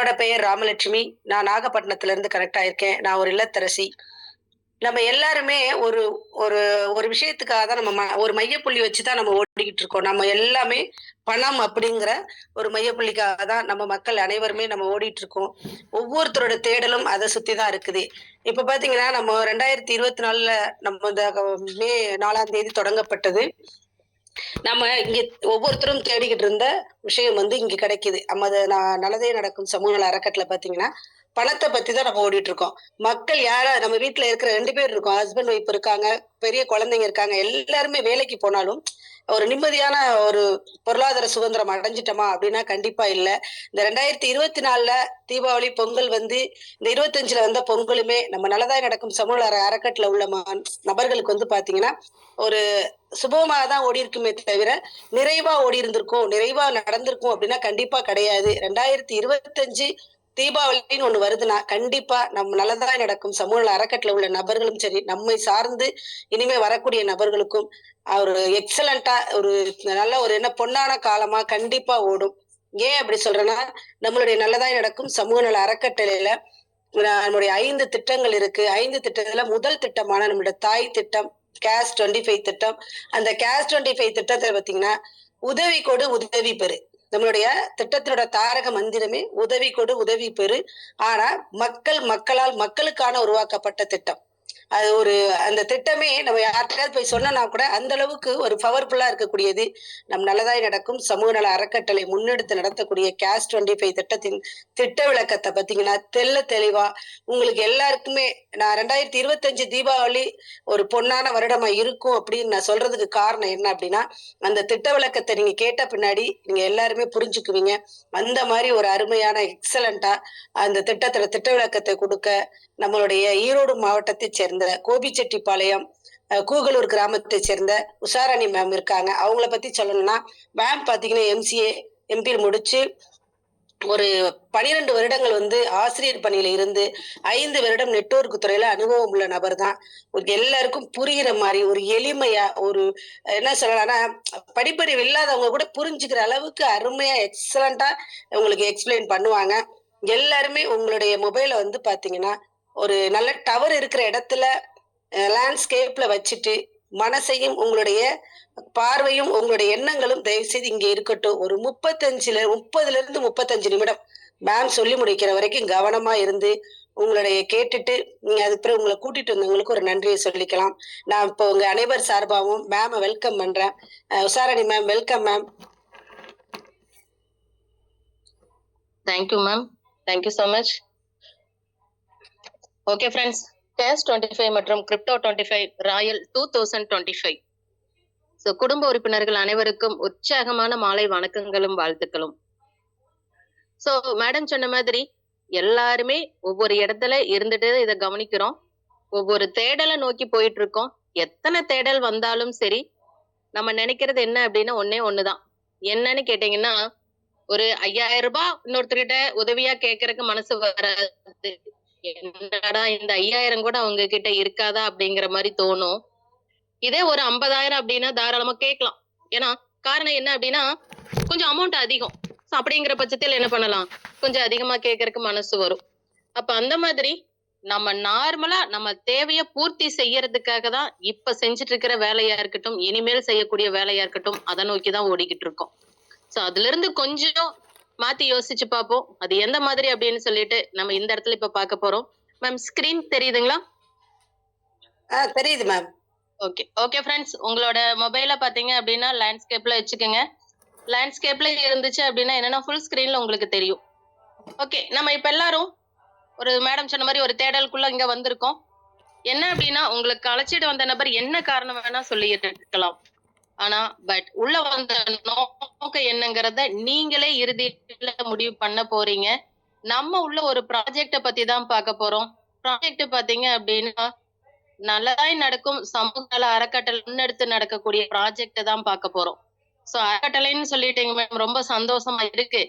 என்னோட பெயர் ராமலட்சுமி. நான் நாகப்பட்டினத்துல இருந்து கனெக்ட் ஆயிருக்கேன். நான் ஒரு இல்லத்தரசி. நம்ம எல்லாருமே ஒரு ஒரு ஒரு விஷயத்துக்காக தான் ஒரு மையப்புள்ளி வச்சு தான் நம்ம ஓடிக்கிட்டு இருக்கோம். நம்ம எல்லாமே பணம் அப்படிங்கிற ஒரு மையப்புள்ளிக்காக தான் நம்ம மக்கள் அனைவருமே நம்ம ஓடிட்டு இருக்கோம். ஒவ்வொருத்தரோட தேடலும் அத சுத்தி தான் இருக்குது. இப்ப பார்த்தீங்கன்னா, நம்ம 2024ல நம்ம இந்த மே 4ஆம் தேதி தொடங்கப்பட்டது. நம்ம இங்க ஒவ்வொருத்தரும் தேடிக்கிட்டு இருந்த விஷயம் இங்க கிடைக்குது. நம்ம நல்லதே நடக்கும் சமூக நல அறக்கட்டளை பார்த்தீங்கன்னா, பணத்த பத்தி தான் நம்ம ஓடிட்டு இருக்கோம். மக்கள் யாரா நம்ம வீட்ல இருக்கிற 2 பேர் இருக்கோம். ஹஸ்பண்ட், ஒய்ஃப் இருக்காங்க. பெரிய குழந்தைங்க இருக்காங்க. எல்லாருமே வேலைக்கு போனாலும், ஒரு நிம்மதியான ஒரு பொருளாதார சுதந்திரம் அடைஞ்சுட்டோமா? அப்படின்னா கண்டிப்பா இல்ல. இந்த 2024ல தீபாவளி, பொங்கல் இந்த 25ல வந்த பொங்கலுமே நம்ம நல்லதாய் நடக்கும் சமூக நல அறக்கட்டளை உள்ள நபர்களுக்கு பார்த்தீங்கன்னா, ஒரு சுபமா தான் ஓடியிருக்குமே தவிர, நிறைவா ஓடியிருந்திருக்கும், நிறைவா நடந்திருக்கும் அப்படின்னா கண்டிப்பா கிடையாது. 2025 தீபாவளின்னு ஒண்ணு வருதுன்னா, கண்டிப்பா நம்ம நல்லதாய் நடக்கும் சமூக நல அறக்கட்டளைல உள்ள நபர்களும் சரி, நம்மை சார்ந்து இனிமே வரக்கூடிய நபர்களுக்கும் ஒரு எக்ஸலன்ட்டா ஒரு நல்ல ஒரு பொன்னான காலமா கண்டிப்பா ஓடும். ஏன் அப்படி சொல்றேன்னா, நம்மளுடைய நல்லதாய் நடக்கும் சமூக நல அறக்கட்டளையில நம்முடைய 5 திட்டங்கள் இருக்கு. 5 திட்டத்துல முதல் திட்டமான நம்முடைய தாய் திட்டம், கேஷ் 25 திட்டம். அந்த கேஷ் 25 திட்டத்துல பார்த்தீங்கன்னா, உதவி கொடு, உதவி பெறு. நம்மளுடைய திட்டத்தினோட தாரக மந்திரமே உதவி கொடு, உதவி பெறு. ஆனா, மக்களால் மக்களுக்கான உருவாக்கப்பட்ட திட்டம். அது அந்த திட்டமே நம்ம யார்கிட்டயாவது போய் சொன்னோம்னா கூட, அந்த அளவுக்கு ஒரு பவர்ஃபுல்லா இருக்கக்கூடியது. நம் நல்லதாய் நடக்கும் சமூக நல அறக்கட்டளை முன்னெடுத்து நடத்தக்கூடிய கேஷ் 25 திட்டத்தின் திட்ட விளக்கத்த பார்த்தீங்கன்னா, தெளிவா உங்களுக்கு எல்லாருக்குமே நான் 2025 தீபாவளி ஒரு பொன்னான வருடமா இருக்கும் அப்படின்னு நான் சொல்றதுக்கு காரணம் என்ன அப்படின்னா, அந்த திட்ட விளக்கத்த நீங்க கேட்ட பின்னாடி நீங்க எல்லாருமே புரிஞ்சுக்குவீங்க. அந்த மாரி ஒரு அருமையான எக்ஸலன்ட்டா அந்த திட்ட விளக்கத்தை குடுக்க நம்மளுடைய ஈரோடு மாவட்டத்தைச் சேர்ந்த கோபிச்செட்டிப்பாளையம், கூகலூர் கிராமத்தைச் சேர்ந்த உஷாராணி மேம் இருக்காங்க. அவங்கள பத்தி சொல்லணும்னா, மேம் பார்த்தீங்கன்னா எம்சிஏ, எம்பில் முடிச்சு ஒரு 12 வருடங்கள் ஆசிரியர் பணியில இருந்து 5 வருடம் நெட்வொர்க் துறையில அனுபவம் உள்ள நபர் தான். எல்லாருக்கும் புரியிற மாரி, ஒரு எளிமையா, என்ன சொல்லலாம்னா, படிப்பறிவு இல்லாதவங்க கூட புரிஞ்சுக்கிற அளவுக்கு அருமையா, எக்ஸலன்ட்டா உங்களுக்கு எக்ஸ்பிளைன் பண்ணுவாங்க. எல்லாருமே உங்களுடைய மொபைல பார்த்தீங்கன்னா, ஒரு நல்ல டவர் இருக்கிற இடத்துல லேண்ட்ஸ்கேப்ல வச்சுட்டு, மனசையும் உங்களுடைய பார்வையும், உங்களுடைய எண்ணங்களும் தயவுசெய்து இங்க இருக்கட்டும். ஒரு 30லிருந்து 35 நிமிடம் மேம் சொல்லி முடிக்கிற வரைக்கும் கவனமா இருந்து, உங்களுடைய கேட்டுட்டு, நீங்க அதுக்கு பிறகு உங்கள கூட்டிட்டு வந்தவங்களுக்கு ஒரு நன்றிய சொல்லிக்கலாம். நான் இப்போ உங்க அனைவர் சார்பாவும் மேம வெல்கம் பண்றேன். Usharani ma'am, welcome ma'am. Thank you, ma'am. Thank you so much. Okay, friends. Cash 25 மற்றும் கிரிப்டோ 25 ராயல் 2025. குடும்ப உறுப்பினர்கள் அனைவருக்கும் உற்சாகமான மாலை வணக்கங்களும் வாழ்த்துக்களும். மேடம் சொன்ன மாதிரி எல்லாருமே ஒவ்வொரு இடத்துல இருந்துட்டு இதை கவனிக்கிறோம். ஒவ்வொரு தேடலை நோக்கி போயிட்டு இருக்கோம். எத்தனை தேடல் வந்தாலும் சரி, நம்ம நினைக்கிறது என்ன அப்படின்னா ஒண்ணுதான். என்னன்னு கேட்டீங்கன்னா, ஒரு 5000 ரூபாய் இன்னொருத்தர்கிட்ட உதவியா கேட்கறதுக்கு மனசு வராது. என்னடா இந்த 5000 கூட அவங்க கிட்ட இருக்காதா அப்படிங்கிற மாதிரி தோணும். இதே ஒரு 50,000 அப்படின்னா தாராளமா கேட்கலாம். ஏன்னா காரணம் என்ன அப்படின்னா, கொஞ்சம் அமௌண்ட் அதிகம். அப்படிங்கிற பட்சத்தில் என்ன பண்ணலாம், கொஞ்சம் அதிகமா கேட்கறதுக்கு மனசு வரும். அப்ப அந்த மாதிரி நம்ம நார்மலா நம்ம தேவையை பூர்த்தி செய்யறதுக்காக தான் இப்ப செஞ்சுட்டு இருக்கிற வேலையா இருக்கட்டும், இனிமேல் செய்யக்கூடிய வேலையா இருக்கட்டும், அதை நோக்கிதான் ஓடிக்கிட்டு இருக்கோம். அதுல இருந்து கொஞ்சம் மாத்தி யோசிச்சு பார்ப்போம். அது எந்த மாதிரி அப்படின்னு சொல்லிட்டு நம்ம இந்த இடத்துல இப்ப பார்க்க போறோம். மேம், ஸ்கிரீன் தெரியுதுங்களா? தெரியுது மேம். ஓகே ஃப்ரெண்ட்ஸ், உங்களோட மொபைல பாத்தீங்க அப்படின்னா லேண்ட்ஸ்கேப்ல வச்சுக்கோங்க. லேண்ட்ஸ்கேப்ல இருந்துச்சு அப்படின்னா என்னன்னா ஃபுல் ஸ்கிரீன்ல உங்களுக்கு தெரியும். ஓகே, நம்ம இப்ப எல்லாரும் ஒரு மேடம் சொன்ன மாதிரி ஒரு தேடலுக்குள்ள இங்க வந்திருக்கோம். என்ன அப்படின்னா, உங்களுக்கு அழைச்சிட்டு வந்த நபர் என்ன காரணம் வேணா சொல்லி இருக்கலாம். ஆனா பட் உள்ள வந்த நோக்கம் என்னங்கிறத நீங்களே இறுதியில முடிவு பண்ண போறீங்க. நம்ம உள்ள ஒரு ப்ராஜெக்ட பத்தி தான் பார்க்க போறோம். ப்ராஜெக்ட் பாத்தீங்க அப்படின்னா, நல்லதாய் நடக்கும் சமூக நல அறக்கட்டளை முன்னெடுத்து நடக்கக்கூடிய ப்ராஜெக்ட தான் பார்க்க போறோம். அறக்கட்டளைன்னு சொல்லிட்டீங்க மேம், ரொம்ப சந்தோஷமா இருக்கு.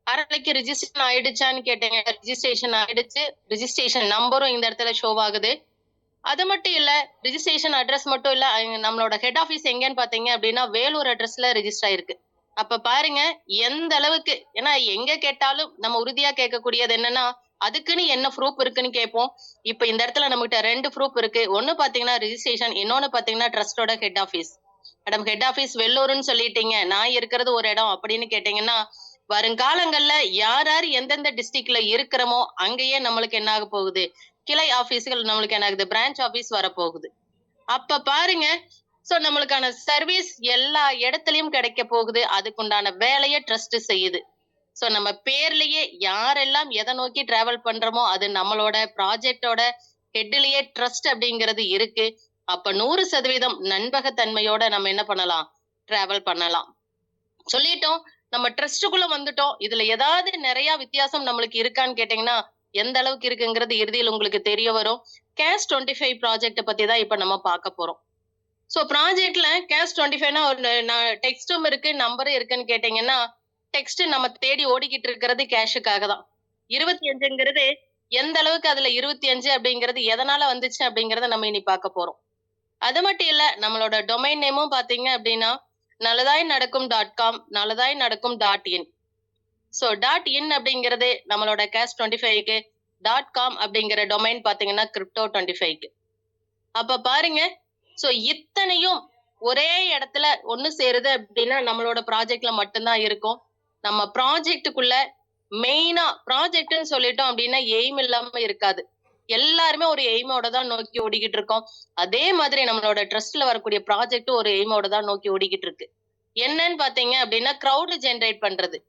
அறக்கட்டளைக்கு ரிஜிஸ்ட்ரேஷன் ஆயிடுச்சான்னு கேட்டீங்க. ரிஜிஸ்ட்ரேஷன் ஆயிடுச்சு. ரிஜிஸ்ட்ரேஷன் நம்பரும் இந்த இடத்துல ஷோ ஆகுது. அது மட்டும் இல்ல, ரிஜிஸ்ட்ரேஷன் அட்ரஸ் மட்டும் இல்ல, நம்மளோட ஹெட் ஆபீஸ் எங்கன்னு பாத்தீங்க அப்படின்னா வேலூர் அட்ரஸ்ல ரிஜிஸ்டர் ஆயிருக்கு. அப்ப பாருங்க எந்த அளவுக்கு. ஏன்னா எங்க கேட்டாலும் நம்ம உறுதியா கேட்கக்கூடியது என்னன்னா, அதுக்குன்னு என்ன ப்ரூஃப் இருக்குன்னு கேட்போம். இப்ப இந்த இடத்துல நம்மகிட்ட 2 ப்ரூஃப் இருக்கு. ஒண்ணு பாத்தீங்கன்னா ரிஜிஸ்ட்ரேஷன், இன்னொன்னு பாத்தீங்கன்னா ட்ரஸ்டோட head office. Madam head office வெள்ளூர்ன்னு சொல்லிட்டீங்க. நான் இருக்கிறது ஒரு இடம் அப்படின்னு கேட்டீங்கன்னா, வருங்காலங்கள்ல யார் யார் எந்தெந்த டிஸ்ட்ரிக்ட்ல இருக்கிறோமோ, அங்கேயே நம்மளுக்கு என்ன ஆக போகுது? கிளை ஆபீஸ்கள் நம்மளுக்கு என்ன ஆகுது? பிரான்ச் ஆபீஸ் வரப்போகுது. அப்ப பாருங்க. சோ நம்மளுக்கான சர்வீஸ் எல்லா இடத்துலயும் கிடைக்க போகுது. அதுக்குண்டான வேலைய ட்ரஸ்ட் செய்யுது. சோ நம்ம பேர்லயே யாரெல்லாம் எதை நோக்கி டிராவல் பண்றோமோ, அது நம்மளோட ப்ராஜெக்ட்டோட ஹெட்லயே ட்ரஸ்ட் அப்படிங்கிறது இருக்கு. அப்ப 100% நம்பகத்தன்மையோட நம்ம என்ன பண்ணலாம்? டிராவல் பண்ணலாம். சொல்லிட்டோம். நம்ம ட்ரஸ்ட்டுக்குள்ள வந்துட்டோம். இதுல ஏதாவது நிறைய வித்தியாசம் நம்மளுக்கு இருக்கான்னு கேட்டீங்கன்னா, எந்த அளவுக்கு இருக்குங்கிறது இறுதியில உங்களுக்கு தெரிய வரும். கேஸ் 25 ப்ராஜெக்ட்ட பத்தி தான் இப்ப நம்ம பார்க்க போறோம். சோ ப்ராஜெக்ட்ல கேஸ் 25னா ஒரு டெக்ஸ்டும் இருக்கு, நம்பரும் இருக்குன்னு கேட்டீங்கன்னா, டெக்ஸ்ட் நம்ம தேடி ஓடிக்கிட்டு இருக்கிறது கேஷுக்காக தான். 25ங்கிறது எந்த அளவுக்கு அதுல 25 அப்படிங்கிறது எதனால வந்துச்சு அப்படிங்கிறத நம்ம இனி பார்க்க போறோம். அது மட்டும் இல்ல, நம்மளோட டொமைன் நேமும் பார்த்தீங்க அப்படின்னா, நல்லதாய் நடக்கும் .com, நல்லதாய் நடக்கும் .in. சோ .in அப்படிங்கிறது நம்மளோட கேஸ் 25க்கு, .com அப்படிங்கிற டொமைன் பார்த்தீங்கன்னா கிரிப்டோ 25க்கு. அப்ப பாருங்க. சோ இத்தனையும் ஒரே இடத்துல ஒண்ணு சேருது அப்படின்னா நம்மளோட ப்ராஜெக்ட்ல மட்டும்தான் இருக்கும். நம்ம ப்ராஜெக்ட்டுக்குள்ள மெயினா ப்ராஜெக்ட்னு சொல்லிட்டோம் அப்படின்னா எய்ம் இல்லாம இருக்காது. எல்லாருமே ஒரு எய்மோட தான் நோக்கி ஓடிக்கிட்டு இருக்கோம். அதே மாதிரி நம்மளோட ட்ரஸ்ட்ல வரக்கூடிய ப்ராஜெக்ட் ஒரு எய்மோட தான் நோக்கி ஓடிக்கிட்டு இருக்கு. என்னன்னு பாத்தீங்க அப்படின்னா கிரவுட் ஜெனரேட் பண்றது.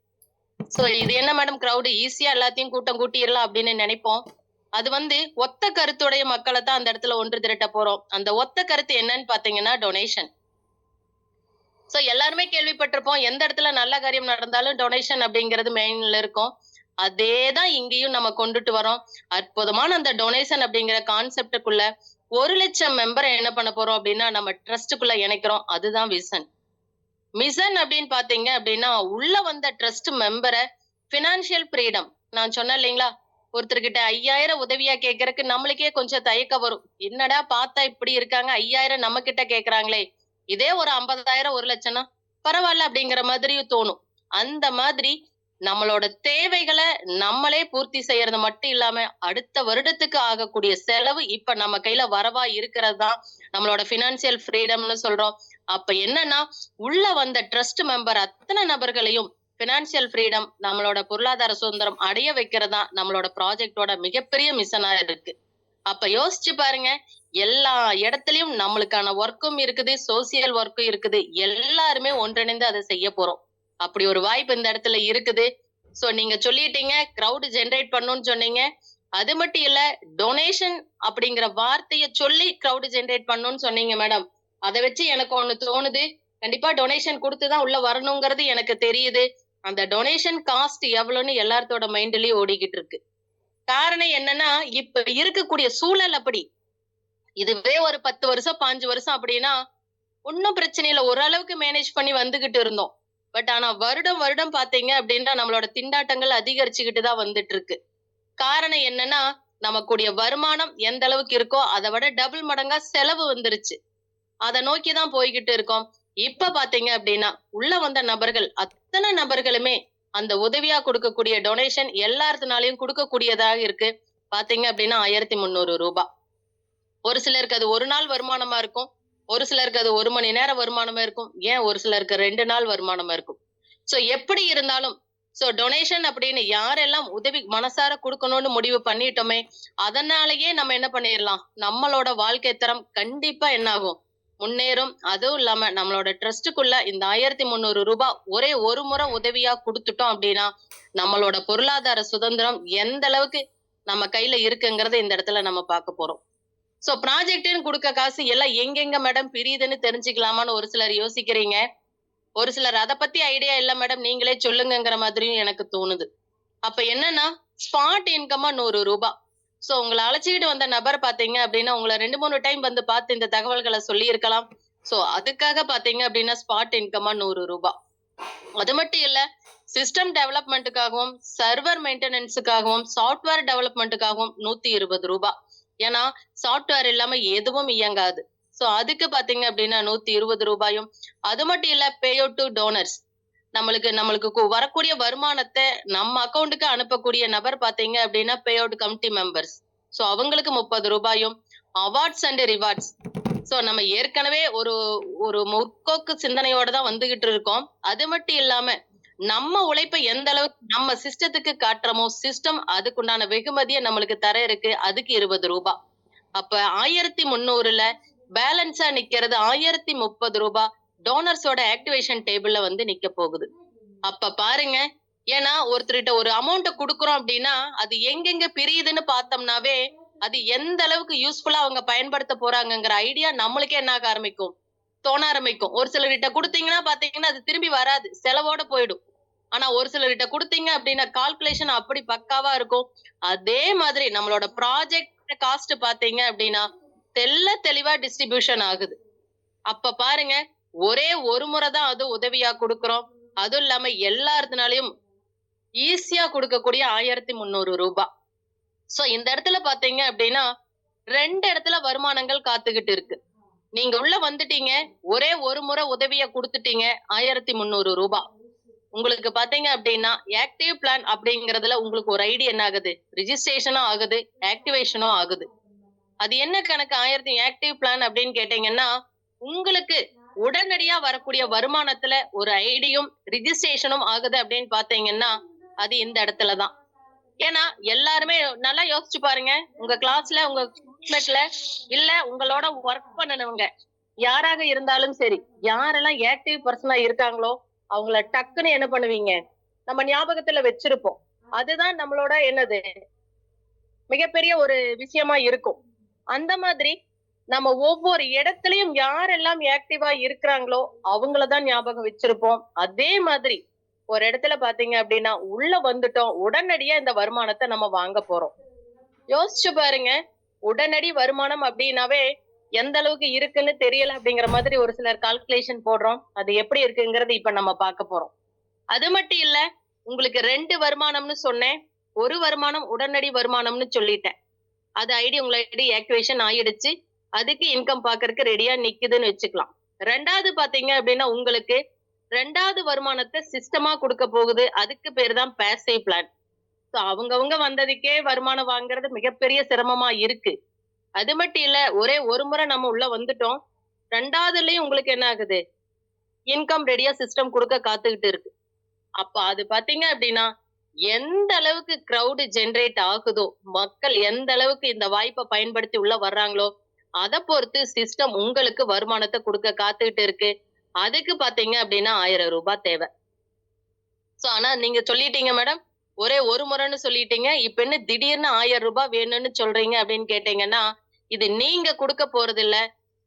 சோ இது என்ன மேடம் கிரவுட் ஈஸியா எல்லாத்தையும் கூட்டம் கூட்டிடலாம் அப்படின்னு நினைப்போம். அது ஒத்த கருத்துடைய மக்களை தான் அந்த இடத்துல ஒன்று திரட்ட போறோம். அந்த ஒத்த கருத்து என்னன்னு பாத்தீங்கன்னா டொனேஷன். சோ எல்லாருமே கேள்விப்பட்டிருப்போம். எந்த இடத்துல நல்ல காரியம் நடந்தாலும் டொனேஷன் அப்படிங்கிறது மெயின்ல இருக்கும். அதேதான் இங்கேயும் நம்ம கொண்டுட்டு வரோம். அற்புதமான அந்த டொனேஷன் அப்படிங்கிற கான்செப்டுக்குள்ள 1,00,000 மெம்பரை என்ன பண்ண போறோம் அப்படின்னா நம்ம ட்ரஸ்டுக்குள்ள இணைக்கிறோம். அதுதான் விசன். மிஷன் அப்படின்னு பாத்தீங்க அப்படின்னா உள்ள வந்த ட்ரஸ்ட் மெம்பரை பினான்சியல் ஃப்ரீடம். நான் சொன்னேன் இல்லைங்களா, ஒருத்தர்கிட்ட 5,000 உதவியா கேட்கறதுக்கு நம்மளுக்கே கொஞ்சம் தயக்கம் வரும். என்னடா பார்த்தா இப்படி இருக்காங்க, 5,000 நம்ம கிட்ட கேக்குறாங்களே, இதே ஒரு 50,000 1,00,000னா பரவாயில்ல அப்படிங்கிற மாதிரியும் தோணும். அந்த மாதிரி நம்மளோட தேவைகளை நம்மளே பூர்த்தி செய்யறது மட்டும் இல்லாம அடுத்த வருடத்துக்கு ஆகக்கூடிய செலவு இப்ப நம்ம கையில வரவா இருக்கிறது தான் நம்மளோட பினான்சியல் ஃப்ரீடம்னு சொல்றோம். அப்ப என்னன்னா உள்ள வந்த ட்ரஸ்ட் மெம்பர் அத்தனை நபர்களையும் பினான்சியல் ஃப்ரீடம், நம்மளோட பொருளாதார சுதந்திரம் அடைய வைக்கிறதா நம்மளோட ப்ராஜெக்டோட மிகப்பெரிய மிஷனா இருக்கு. அப்ப யோசிச்சு பாருங்க. எல்லா இடத்துலயும் நம்மளுக்கான ஒர்க்கும் இருக்குது, சோசியல் ஒர்க்கும் இருக்குது. எல்லாருமே ஒன்றிணைந்து அதை செய்ய போறோம். அப்படி ஒரு வாய்ப்பு இந்த இடத்துல இருக்குது. சோ நீங்க சொல்லிட்டீங்க கிரவுட் ஜெனரேட் பண்ணணும்னு சொன்னீங்க. அது மட்டும் இல்ல, டொனேஷன் அப்படிங்கிற வார்த்தைய சொல்லி கிரவுட் ஜெனரேட் பண்ணணும்னு சொன்னீங்க மேடம். அதை வச்சு எனக்கு ஒண்ணு தோணுது. கண்டிப்பா டொனேஷன் கொடுத்துதான் உள்ள வரணுங்கிறது எனக்கு தெரியுது. அந்த டொனேஷன் காஸ்ட் எவ்வளவுன்னு எல்லாத்தோட மைண்ட்லயும் ஓடிக்கிட்டு இருக்கு. காரணம் என்னன்னா இப்ப இருக்கக்கூடிய சூழல் அப்படி. இதுவே ஒரு 10 வருஷம் 5 வருஷம் அப்படின்னா ஒன்னும் பிரச்சனை இல்ல, ஓரளவுக்கு மேனேஜ் பண்ணி வந்துகிட்டு இருந்தோம். பட் ஆனா வருடம் வருடம் பாத்தீங்க அப்படின்னா நம்மளோட திண்டாட்டங்கள் அதிகரிச்சுக்கிட்டு தான் வந்துட்டு இருக்கு. காரணம் என்னன்னா நமக்குடைய வருமானம் எந்த அளவுக்கு இருக்கோ அதை விட டபுள் மடங்கா செலவு வந்துருச்சு. அதை நோக்கிதான் போய்கிட்டு இருக்கோம். இப்ப பாத்தீங்க அப்படின்னா உள்ள வந்த நபர்கள் அத்தனை நபர்களுமே அந்த உதவியா கொடுக்கக்கூடிய டொனேஷன் எல்லாத்தினாலையும் கொடுக்கக்கூடியதாக இருக்கு. பாத்தீங்க அப்படின்னா 1,300 ரூபாய். ஒரு சிலருக்கு அது ஒரு நாள் வருமானமா இருக்கும், ஒரு சிலருக்கு அது 1 மணி நேரம் வருமானமா இருக்கும், ஏன் ஒரு சிலருக்கு 2 நாள் வருமானமா இருக்கும். சோ எப்படி இருந்தாலும் டொனேஷன் அப்படின்னு யாரெல்லாம் உதவி மனசார கொடுக்கணும்னு முடிவு பண்ணிட்டோமே, அதனாலயே நம்ம என்ன பண்ணிடலாம், நம்மளோட வாழ்க்கை தரம் கண்டிப்பா என்ன ஆகும், முன்னேறும். அதுவும் இல்லாம நம்மளோட ட்ரஸ்டுக்குள்ள இந்த 1,300 ரூபாய் ஒரே ஒரு முறை உதவியா கொடுத்துட்டோம் அப்படின்னா நம்மளோட பொருளாதார சுதந்திரம் எந்த அளவுக்கு நம்ம கையில இருக்குங்கிறத இந்த இடத்துல நம்ம பார்க்க போறோம். சோ ப்ராஜெக்ட்னு கொடுக்க காசு எல்லாம் எங்கெங்க மேடம் பிரியுதுன்னு தெரிஞ்சுக்கலாமான்னு ஒரு சிலர் யோசிக்கிறீங்க. ஒரு சிலர் அதை பத்தி ஐடியா இல்ல மேடம் நீங்களே சொல்லுங்கிற மாதிரியும் எனக்கு தோணுது. அப்ப என்னன்னா ஸ்பாட் இன்கமா 100 ரூபாய். சோ உங்களை அழைச்சிக்கிட்டு வந்த நபர் பாத்தீங்க அப்படின்னா உங்களை 2-3 டைம் பார்த்து இந்த தகவல்களை சொல்லி இருக்கலாம். சோ அதுக்காக பாத்தீங்க அப்படின்னா ஸ்பாட் இன்கமா 100 ரூபாய். அது மட்டும் இல்ல, சிஸ்டம் டெவலப்மெண்ட்டுக்காகவும் சர்வர் மெயின்டெனன்ஸுக்காகவும் சாஃப்ட்வேர் டெவலப்மெண்ட்டுக்காகவும் 120 ரூபாய். ஏன்னா சாஃப்ட்வேர் இல்லாம எதுவும் இயங்காது. சோ அதுக்கு பாத்தீங்க அப்படின்னா 120 ரூபாயும். அது மட்டும் இல்ல, பே அவுட் டு டோனர்ஸ், நம்மளுக்கு வரக்கூடிய வருமானத்தை நம்ம அக்கௌண்ட்டுக்கு அனுப்பக்கூடிய நபர் பாத்தீங்க அப்படின்னா pay out committee members. So அவங்களுக்கு 30 ரூபாயும் அவார்ட்ஸ் அண்ட் ரிவார்ட்ஸ். சோ நம்ம ஏற்கனவே ஒரு ஒரு முற்போக்கு சிந்தனையோட தான் வந்துகிட்டு இருக்கோம். அது மட்டும் இல்லாம நம்ம உழைப்பை எந்த அளவுக்கு நம்ம சிஸ்டத்துக்கு காட்டுறோமோ, சிஸ்டம் அதுக்குண்டான வெகுமதியை நம்மளுக்கு தர இருக்கு. அதுக்கு 20 ரூபாய். அப்ப 1300ல பேலன்ஸா நிக்கிறது 1030 ரூபாய் டோனர்ஸோட ஆக்டிவேஷன் டேபிள்ல வந்து நிக்க போகுது. அப்ப பாருங்க, ஏன்னா ஒருத்தர்கிட்ட ஒரு அமௌண்ட் குடுக்குறோம் அப்படின்னா அது எங்கெங்க பிரியுதுன்னு பார்த்தோம்னாவே அது எந்த அளவுக்கு யூஸ்ஃபுல்லா அவங்க பயன்படுத்த போறாங்கங்கிற ஐடியா நம்மளுக்கே என்ன ஆக ஆரம்பிக்கும், தோண ஆரம்பிக்கும். ஒரு சிலர்கிட்ட கொடுத்தீங்கன்னா பாத்தீங்கன்னா அது திரும்பி வராது, செலவோட போயிடும். ஆனா ஒரு சிலர்கிட்ட கொடுத்தீங்க அப்படின்னா கால்குலேஷன் அப்படி பக்காவா இருக்கும். அதே மாதிரி நம்மளோட ப்ராஜெக்ட் காஸ்ட் பாத்தீங்க அப்படின்னா தெளிவா டிஸ்ட்ரிபியூஷன் ஆகுது. அப்ப பாருங்க, ஒரே ஒரு முறைதான் அது உதவியா கொடுக்கிறோம். அதுவும் இல்லாம எல்லாருனாலையும் ஈஸியா கொடுக்கக்கூடிய 1300 ரூபாய். சோ இந்த இடத்துல பாத்தீங்க அப்படின்னா 2 இடத்துல வருமானங்கள் காத்துக்கிட்டு இருக்கு. நீங்க உள்ள வந்துட்டீங்க, ஒரே ஒரு முறை உதவிய கொடுத்துட்டீங்க 1300 ரூபாய். உங்களுக்கு பாத்தீங்க அப்படின்னா ஆக்டிவ் பிளான் அப்படிங்கறதுல உங்களுக்கு ஒரு ஐடி என்ன ஆகுது, ரிஜிஸ்ட்ரேஷனும் ஆகுது, ஆக்டிவேஷனும் ஆகுது. அது என்ன கணக்கு 1000 ஆக்டிவ் பிளான் அப்படின்னு கேட்டீங்கன்னா, உங்களுக்கு உடனடியா வரக்கூடிய வருமானத்துல ஒரு ஐடியும் ரிஜிஸ்ட்ரேஷனும் ஆகுது அப்படின்னு பாத்தீங்கன்னா அது இந்த இடத்துலதான். ஏன்னா எல்லாருமே நல்லா யோசிச்சு பாருங்க, உங்க கிளாஸ்ல உங்க இல்ல உங்களோட ஒர்க் பண்ணனவங்க யாராக இருந்தாலும் சரி, யாரெல்லாம் ஆக்டிவ் பர்சனா இருக்காங்களோ அவங்கள டக்குன்னு என்ன பண்ணுவீங்க, நம்ம ஞாபகத்துல வச்சிருப்போம். அதுதான் நம்மளோட என்னது மிகப்பெரிய ஒரு விஷயமா இருக்கும். அந்த மாதிரி நம்ம ஒவ்வொரு இடத்துலயும் யாரெல்லாம் ஆக்டிவா இருக்கிறாங்களோ அவங்களதான் ஞாபகம் வச்சிருப்போம். அதே மாதிரி ஒரு இடத்துல பாத்தீங்க அப்படின்னா உள்ள வந்துட்டோம், உடனடியா இந்த வருமானத்தை நம்ம வாங்க போறோம். யோசிச்சு பாருங்க, உடனடி வருமானம் அப்படின்னாவே எந்த அளவுக்கு இருக்குன்னு தெரியல அப்படிங்கிற மாதிரி ஒரு சிலர் கால்குலேஷன் போடுறோம். அது எப்படி இருக்குங்கிறது இப்ப நம்ம பார்க்க போறோம். அது மட்டும் இல்ல, உங்களுக்கு 2 வருமானம்னு சொன்னேன், ஒரு வருமானம் உடனடி வருமானம்னு சொல்லிட்டேன். அது ஐடி உங்க ஐடி ஆக்டிவேஷன் ஆயிடுச்சு, அதுக்கு இன்கம் பாக்குறதுக்கு ரெடியா நிக்குதுன்னு வச்சுக்கலாம். 2வது பாத்தீங்க அப்படின்னா உங்களுக்கு 2வது வருமானத்தை சிஸ்டமா கொடுக்க போகுது. அதுக்கு பேரு தான் பேசிவ் பிளான். சோ அவங்கவங்க வந்ததுக்கே வருமானம் வாங்குறது மிகப்பெரிய சிரமமா இருக்கு. அது மட்டும் இல்ல, ஒரே ஒரு முறை நம்ம உள்ள வந்துட்டோம், 2வதுலயும் உங்களுக்கு என்ன ஆகுது, இன்கம் ரெடியா சிஸ்டம் கொடுக்க காத்துக்கிட்டு இருக்கு. அப்ப அது பாத்தீங்க அப்படின்னா எந்த அளவுக்கு கிரவுட் ஜெனரேட் ஆகுதோ, மக்கள் எந்த அளவுக்கு இந்த வாய்ப்பை பயன்படுத்தி உள்ள வர்றாங்களோ அதை பொறுத்து சிஸ்டம் உங்களுக்கு வருமானத்தை கொடுக்க காத்துக்கிட்டு இருக்கு. அதுக்கு பாத்தீங்க அப்படின்னா 1000 ரூபாய் தேவை. சோ ஆனா நீங்க சொல்லிட்டீங்க மேடம், ஒரே ஒரு முறைன்னு சொல்லிட்டீங்க, இப்ப என்ன திடீர்னு 1000 ரூபாய் வேணும்னு சொல்றீங்க அப்படின்னு கேட்டீங்கன்னா, இது நீங்க கொடுக்க போறது இல்ல.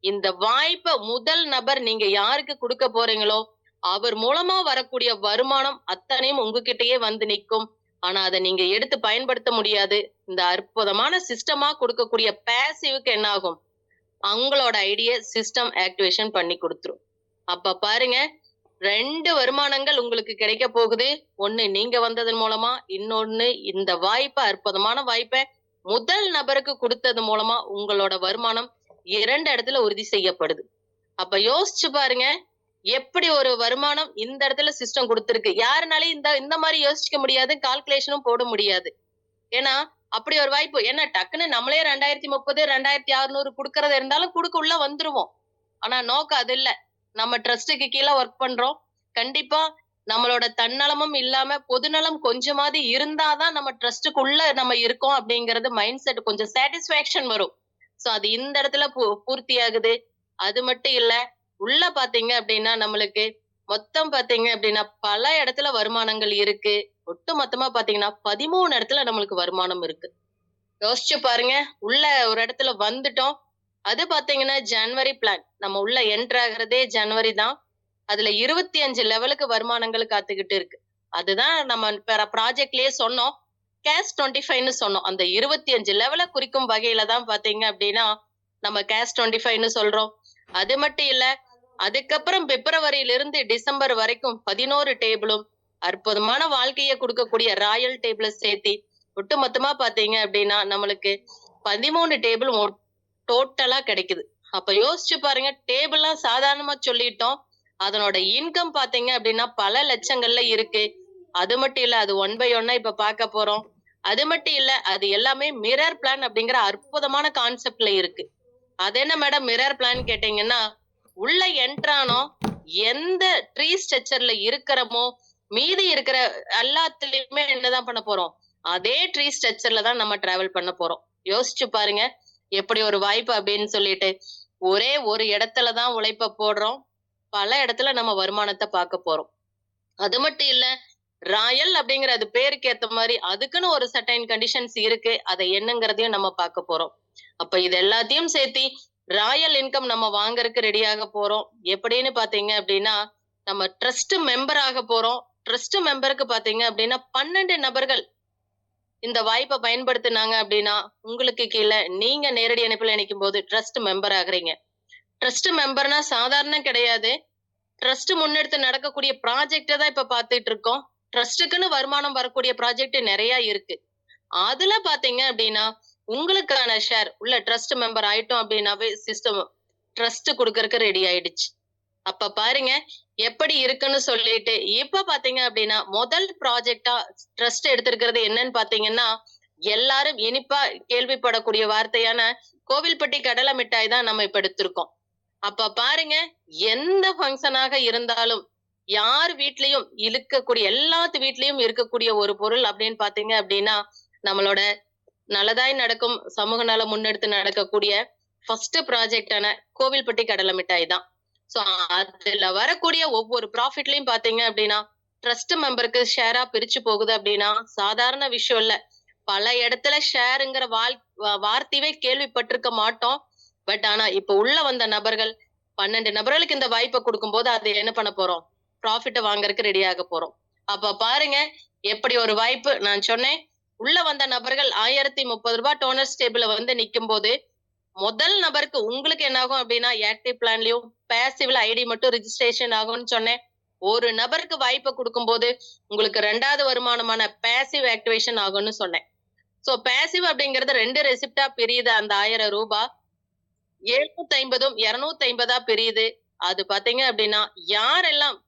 இந்த வாய்ப்பை முதல் நபர் நீங்க யாருக்கு கொடுக்க போறீங்களோ அவர் மூலமா வரக்கூடிய வருமானம் அத்தனையும் உங்ககிட்டயே வந்து நிக்கும். ஆனா அதை நீங்க எடுத்து பயன்படுத்த முடியாது. இந்த அற்புதமான சிஸ்டமா கொடுக்கக்கூடிய பேசிவுக்கு என்ன ஆகும், அவங்களோட ஐடியா சிஸ்டம் ஆக்டிவேஷன் பண்ணி கொடுத்துரும். அப்ப பாருங்க, 2 வருமானங்கள் உங்களுக்கு கிடைக்க போகுது. ஒண்ணு நீங்க வந்ததன் மூலமா, இன்னொன்னு இந்த வாய்ப்பை, அற்புதமான வாய்ப்பை முதல் நபருக்கு கொடுத்தது மூலமா உங்களோட வருமானம் 2 இடத்துல உறுதி செய்யப்படுது. அப்ப யோசிச்சு பாருங்க, எப்படி ஒரு வருமானம் இந்த இடத்துல சிஸ்டம் கொடுத்திருக்கு. யாருனாலையும் இந்த மாதிரி யோசிக்க முடியாது, கால்குலேஷனும் போட முடியாது. ஏன்னா அப்படி ஒரு வாய்ப்பு, ஏன்னா டக்குன்னு நம்மளே 2030 2600 குடுக்கறது இருந்தாலும் குடுக்க உள்ள வந்துருவோம். ஆனா நோக்கம் அது இல்ல. நம்ம ட்ரஸ்டுக்கு கீழே ஒர்க் பண்றோம். கண்டிப்பா நம்மளோட தன்னலமும் இல்லாம பொதுநலம் கொஞ்சமாவது இருந்தாதான் நம்ம ட்ரஸ்டுக்குள்ள நம்ம இருக்கோம் அப்படிங்கறது மைண்ட் செட் கொஞ்சம் சாட்டிஸ்பாக்சன் வரும். சோ அது இந்த இடத்துல பூர்த்தி ஆகுது. அது மட்டும் இல்ல, உள்ள பாத்தீங்க அப்படின்னா நம்மளுக்கு மொத்தம் பாத்தீங்க அப்படின்னா பல இடத்துல வருமானங்கள் இருக்கு. ஒட்டு மொத்தமா பாத்தீங்கன்னா 13 இடத்துல நம்மளுக்கு வருமானம் இருக்கு. யோசிச்சு பாருங்க, உள்ள ஒரு இடத்துல வந்துட்டோம். அது பாத்தீங்கன்னா ஜனவரி பிளான். நம்ம உள்ள என்டர் ஆகுறதே ஜனவரி தான். அதுல 25 லெவலுக்கு வருமானங்கள் காத்துக்கிட்டு இருக்கு. அதுதான் நம்ம ப்ராஜெக்ட்லயே சொன்னோம், கேஷ் 25ன்னு சொன்னோம். அந்த 25 லெவலை குறிக்கும் வகையில தான் பாத்தீங்க அப்படின்னா நம்ம கேஷ் 25ன்னு சொல்றோம். அது மட்டும் இல்ல, அதுக்கப்புறம் பிப்ரவரியிலிருந்து டிசம்பர் வரைக்கும் 11 டேபிளும் அற்புதமான வாழ்க்கையை கொடுக்கக்கூடிய ராயல் டேபிள சேர்த்தி ஒட்டு மொத்தமா பாத்தீங்க அப்படின்னா நம்மளுக்கு 13 டேபிள் டோட்டலா கிடைக்குது. அப்ப யோசிச்சு பாருங்க, டேபிள்லாம் சாதாரணமா சொல்லிட்டோம். அதனோட இன்கம் பாத்தீங்க அப்படின்னா பல லட்சங்கள்ல இருக்கு. அது மட்டும் இல்ல, அது ஒன் பை ஒன்னா இப்ப பார்க்க போறோம். அது மட்டும் இல்ல, அது எல்லாமே மிரர் பிளான் அப்படிங்கிற அற்புதமான கான்செப்ட்ல இருக்கு. அது என்ன மேடம் மிரர் பிளான் கேட்டீங்கன்னா, உள்ள என்ட்ரானோம், எந்த ட்ரீ ஸ்ட்ரக்சர்ல இருக்கிறோமோ, மீதி இருக்கிற எல்லாத்துலயுமே என்னதான் பண்ண போறோம்? அதே ட்ரீ ஸ்ட்ரக்சர்ல தான் நம்ம டிராவல் பண்ண போறோம். யோசிச்சு பாருங்க. எப்படி ஒரு வாய்ப்பு அப்படின்னு சொல்லிட்டு. ஒரே ஒரு இடத்துல தான் உழைப்ப போடுறோம். பல இடத்துல நம்ம வருமானத்த பார்க்க போறோம். அது மட்டும் இல்ல, ராயல் அப்படிங்கிற அது பேருக்கு ஏத்த மாரி அதுக்குன்னு ஒரு சர்டைன் கண்டிஷன்ஸ் இருக்கு. அத என்னங்கிறதையும் நம்ம பார்க்க போறோம். அப்ப இது எல்லாத்தையும் சேர்த்தி ராயல் இன்கம் நம்ம வாங்குறதுக்கு ரெடியாக போறோம். எப்படின்னு பார்த்தீங்க அப்படின்னா, நம்ம ட்ரஸ்ட் மெம்பர் ஆக போறோம். ட்ரஸ்ட் மெம்பருக்கு பார்த்தீங்க அப்படின்னா 12 நபர்கள் இந்த வாய்ப்ப பயன்படுத்துனாங்க அப்படின்னா, உங்களுக்கு கீழ நீங்க நேரடி இணைப்புல இணைக்கும்போது ட்ரஸ்ட் மெம்பர் ஆகுறீங்க. ட்ரஸ்ட் மெம்பர்னா சாதாரணம் கிடையாது. ட்ரஸ்ட் முன்னெடுத்து நடக்கக்கூடிய ப்ராஜெக்ட்ட தான் இப்ப பார்த்துட்டு இருக்கோம். ட்ரஸ்ட்டுக்குன்னு வருமானம் வரக்கூடிய ப்ராஜெக்ட் நெறைய இருக்கு. அதுல பார்த்தீங்க அப்படின்னா, உங்களுக்கான ஷேர் உள்ள ட்ரஸ்ட் மெம்பர் ஆயிட்டோம் அப்படின்னாவே சிஸ்டம் ட்ரஸ்ட் குடுக்கறக்கு ரெடி ஆயிடுச்சு. அப்ப பாருங்க, எப்படி இருக்குன்னு சொல்லிட்டு, இப்ப பார்த்தீங்க அப்படின்னா, முதல் ப்ராஜெக்ட்டா ட்ரஸ்ட் எடுத்திருக்கிறது என்னன்னு பார்த்தீங்கன்னா, எல்லாரும் இனிப்பா கேள்விப்படக்கூடிய வார்த்தையான கோவில்பட்டி கடலை மிட்டாய் தான் நம்ம இப்ப எடுத்திருக்கோம். அப்ப பாருங்க, எந்த ஃபங்ஷனாக இருந்தாலும், யார் வீட்லயும் இருக்கக்கூடிய எல்லாத்து வீட்லயும் இருக்கக்கூடிய ஒரு பொருள் அப்படின்னு பார்த்தீங்க அப்படின்னா, நம்மளோட நல்லதாய் நடக்கும் சமூக நலம் முன்னெடுத்து நடக்கக்கூடிய ஃபர்ஸ்ட் ப்ராஜெக்ட்டான கோவில்பட்டி கடலை மிட்டாய் தான். சோ அதுல வரக்கூடிய ஒவ்வொரு ப்ராஃபிட்லயும் பார்த்தீங்க அப்படின்னா, ட்ரஸ்ட் மெம்பருக்கு ஷேரா பிரிச்சு போகுது அப்படின்னா, சாதாரண விஷயம் இல்ல. பல இடத்துல ஷேர்ங்கிற வார்த்தையவே கேள்விப்பட்டிருக்க மாட்டோம். பட் ஆனா இப்ப உள்ள வந்த நபர்கள் 12 நபர்களுக்கு இந்த வாய்ப்பை கொடுக்கும்போது அது என்ன பண்ண போறோம்? ப்ராஃபிட்ட வாங்குறதுக்கு ரெடி ஆக போறோம். அப்ப பாருங்க, எப்படி ஒரு வாய்ப்பு நான் சொன்னேன். உள்ள வந்த நபர்கள் ரூ. 1030 டோனர்ஸ் டேபிள்ல வந்து நிக்கும்போது, முதல் நபருக்கு உங்களுக்கு என்ன ஆகும் அப்படின்னா, ஆக்டிவ் பிளான்லயும் பேசிவ்ல ஐடி மட்டும் ரிஜிஸ்ட்ரேஷன் ஆகும்னு சொன்னேன். ஒரு நபருக்கு வாய்ப்பை கொடுக்கும்போது, உங்களுக்கு 2வது வருமானமான பேசிவ் ஆக்டிவேஷன் ஆகும்னு சொன்னேன். சோ பேசிவ் அப்படிங்கிறது 2 ரெசிப்ட்டா பிரியுது அந்த ரூ. 1000. 750ம் 250ஆ பிரியுது. அது பார்த்தீங்க அப்படின்னா, யாரெல்லாம்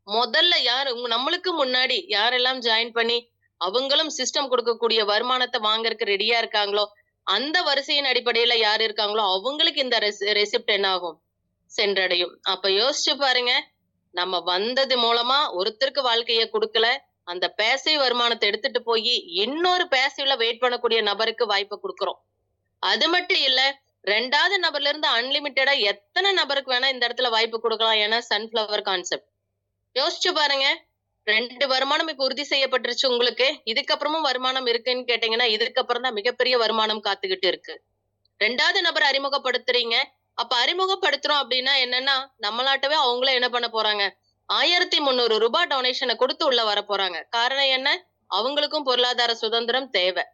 முதல்ல யாரு நம்மளுக்கு முன்னாடி யாரெல்லாம் ஜாயின் பண்ணி, அவங்களும் சிஸ்டம் குடுக்கக்கூடிய வருமானத்த வாங்குறதுக்கு ரெடியா இருக்காங்களோ, அந்த வரிசையின் அடிப்படையில யார் இருக்காங்களோ, அவங்களுக்கு இந்த ரெசிப்ட் என்ன ஆகும்? சென்றடையும். அப்ப யோசிச்சு பாருங்க. நம்ம வந்தது மூலமா ஒருத்தருக்கு வாழ்க்கைய குடுக்கல. அந்த பேசிவ் வருமானத்த எடுத்துட்டு போயி, இன்னொரு பேசிவ்ல வெயிட் பண்ணக்கூடிய நபருக்கு வாய்ப்ப குடுக்குறோம். அது மட்டும் இல்ல, 2வது நபர்ல இருந்து அன்லிமிட்டடா எத்தன நபருக்கு வேணா இந்த இடத்துல வாய்ப்பு குடுக்கலாம். ஏன்னா சன்ஃப்ளவர் கான்செப்ட். யோசிச்சு பாருங்க. 2 வருமானம் இப்ப உறுதி செய்யப்பட்டுருச்சு உங்களுக்கு. இதுக்கப்புறமும் வருமானம் இருக்குன்னு கேட்டீங்கன்னா, இதுக்கப்புறம் தான் மிகப்பெரிய வருமானம் காத்துக்கிட்டு இருக்கு. 2வது நபர அறிமுகப்படுத்துறீங்க. அப்ப அறிமுகப்படுத்துறோம் அப்படின்னா என்னன்னா, நம்மளாட்டவே அவங்களும் என்ன பண்ண போறாங்க? ரூ. 1300 டொனேஷன குடுத்து உள்ள வரப்போறாங்க. காரணம் என்ன? அவங்களுக்கும் பொருளாதார சுதந்திரம் தேவை.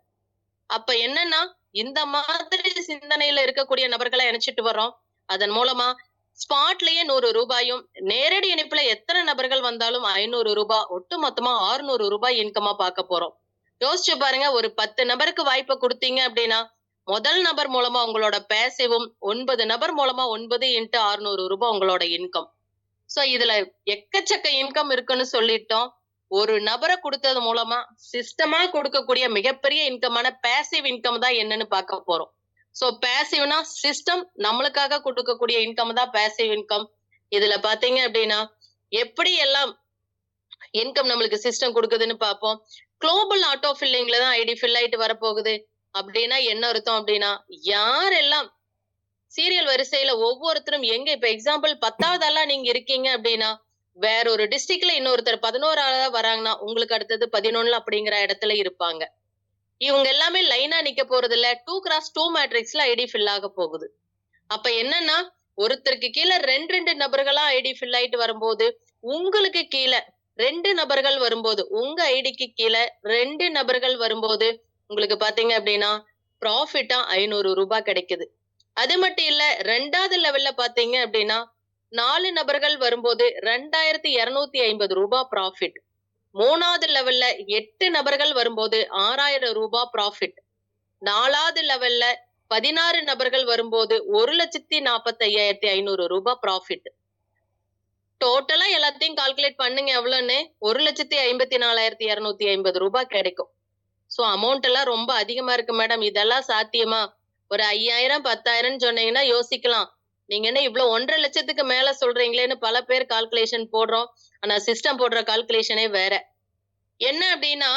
அப்ப என்னன்னா, இந்த மாதிரி சிந்தனையில இருக்கக்கூடிய நபர்கள இணைச்சிட்டு வர்றோம். அதன் மூலமா ஸ்பாட்லயே ரூ. 100யும், நேரடி இணைப்புல எத்தன நபர்கள் வந்தாலும் ரூ. 500 ஒட்டு மொத்தமா ரூ. 600 இன்கமா பார்க்க போறோம். யோசிச்சு பாருங்க, ஒரு 10 நபருக்கு வாய்ப்ப குடுத்தீங்க அப்படின்னா, முதல் நபர் மூலமா உங்களோட பேசிவும், 9 நபர் மூலமா 9 இன்டு ரூ. 600 உங்களோட இன்கம். சோ இதுல எக்கச்சக்க இன்கம் இருக்குன்னு சொல்லிட்டோம். ஒரு நபர குடுத்தது மூலமா சிஸ்டமா கொடுக்கக்கூடிய மிகப்பெரிய இன்கமான பேசிவ் இன்கம் தான் என்னன்னு பார்க்க போறோம். சோ பேசிவ்னா சிஸ்டம் நம்மளுக்காக கொடுக்கக்கூடிய இன்கம் தான் பேசிவ் இன்கம். இதுல பாத்தீங்க அப்படின்னா, எப்படி எல்லாம் இன்கம் நம்மளுக்கு சிஸ்டம் குடுக்குதுன்னு பார்ப்போம். குளோபல் ஆட்டோ ஃபில்லிங்ல தான் ஐடி ஃபில் ஆயிட்டு வரப்போகுது. அப்படின்னா என்ன அர்த்தம் அப்படின்னா, யாரெல்லாம் சீரியல் வரிசையில ஒவ்வொருத்தரும் எங்க இப்ப எக்ஸாம்பிள் 10வது ஆளா நீங்க இருக்கீங்க அப்படின்னா, வேற ஒரு டிஸ்ட்ரிக்ட்ல இன்னொருத்தர் 11ஆளா வராங்கன்னா, உங்களுக்கு அடுத்தது 11 அப்படிங்கிற இடத்துல இருப்பாங்க. இவங்க எல்லாமே லைனா நிக்க போறதில்ல. 2x2 மேட்ரிக்ஸ்ல ஐடி ஃபில் ஆக போகுது. அப்ப என்னன்னா, ஒருத்தருக்கு கீழ 2 நபர்களா ஐடி ஃபில் ஆயிட்டு வரும்போது, உங்களுக்கு கீழ 2 நபர்கள் வரும்போது, உங்க ஐடிக்கு கீழ 2 நபர்கள் வரும்போது, உங்களுக்கு பார்த்தீங்க அப்படின்னா, ப்ராஃபிட்டா ரூ. 500 கிடைக்குது. அது மட்டும் இல்ல 2வது லெவல்ல பார்த்தீங்க அப்படின்னா, 4 நபர்கள் வரும்போது ரூ. 2250 ப்ராஃபிட். 3வது லெவல்ல 8 நபர்கள் வரும்போது ரூ. 6000 ப்ராஃபிட். 4வது லெவல்ல 16 நபர்கள் வரும்போது ரூ. 1,45,500 ப்ராஃபிட். டோட்டலா எல்லாத்தையும் கால்குலேட் பண்ணுங்க எவ்வளவுன்னு. 1,54,250 ரூபாய் கிடைக்கும். சோ அமௌண்ட் எல்லாம் ரொம்ப அதிகமா இருக்கு மேடம். இதெல்லாம் சாத்தியமா? ஒரு 5,000 10,000 சொன்னீங்கன்னா யோசிக்கலாம். நீங்க என்ன இவ்ளோ 1,50,000 லட்சத்துக்கு மேல சொல்றீங்களேன்னு பல பேர் கால்குலேஷன் போடுறோம். ஆனா சிஸ்டம் போடுற கால்குலேஷனே வேற. என்ன அப்படின்னா,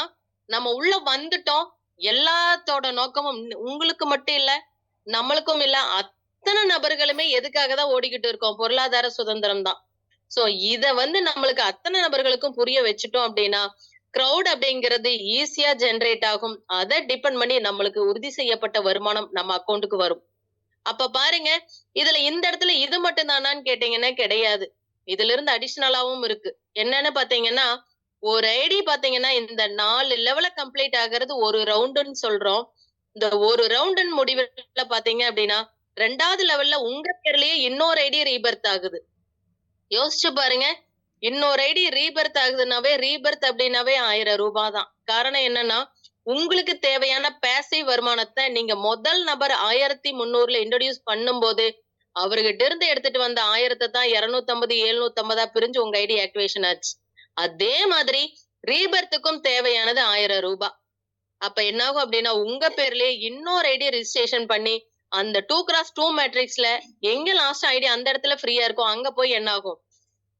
நம்ம உள்ள வந்துட்டோம். எல்லாத்தோட நோக்கமும் உங்களுக்கு மட்டும் இல்ல, நம்மளுக்கும் இல்ல. அத்தனை நபர்களுமே எதுக்காக தான் ஓடிக்கிட்டு இருக்கோம்? பொருளாதார சுதந்திரம் தான். சோ இத நம்மளுக்கு அத்தனை நபர்களுக்கும் புரிய வச்சுட்டோம் அப்படின்னா, கிரவுட் அப்படிங்கிறது ஈஸியா ஜெனரேட் ஆகும். அத டிபெண்ட் பண்ணி நம்மளுக்கு உறுதி செய்யப்பட்ட வருமானம் நம்ம அக்கவுண்ட்க்கு வரும். அப்ப பாருங்க, இதுல இந்த இடத்துல இது மட்டும் தானான்னு கேட்டீங்கன்னா கிடையாது. இதுல இருந்து அடிஷனலாவும் இருக்கு. என்னன்னு பாத்தீங்கன்னா, ஒரு ஐடி பாத்தீங்கன்னா, இந்த 4 லெவல கம்ப்ளீட் ஆகுறது ஒரு ரவுண்டுன்னு சொல்றோம். இந்த ஒரு ரவுண்டின் முடிவுல பாத்தீங்க அப்படின்னா, 2வது லெவல்ல உங்க பேர்லயே இன்னொரு ஐடி ரீபர்த் ஆகுது. யோசிச்சு பாருங்க. இன்னொரு ஐடி ரீபர்த் ஆகுதுன்னாவே, ரீபர்த் அப்படின்னாவே ரூ. 1000 தான். காரணம் என்னன்னா, உங்களுக்கு தேவையான பேசிவ் வருமானத்த நீங்க முதல் நபர் 1300ல இன்ட்ரோடியூஸ் பண்ணும்போது, அவர்கிட்ட இருந்து எடுத்துட்டு வந்த 1000 தான் 250, 750 பிரிஞ்சு உங்க ஐடி ஆக்டிவேஷன் ஆச்சு. அதே மாதிரி ரீபர்த்துக்கும் தேவையானது ரூ. 1000. அப்ப என்னாகும் அப்படின்னா, உங்க பேர்லயே இன்னொரு ஐடி ரிஜிஸ்ட்ரேஷன் பண்ணி, அந்த 2x2 மேட்ரிக்ஸ்ல எங்க லாஸ்ட் ஐடி அந்த இடத்துல ஃப்ரீயா இருக்கோ, அங்க போய் என்ன ஆகும்?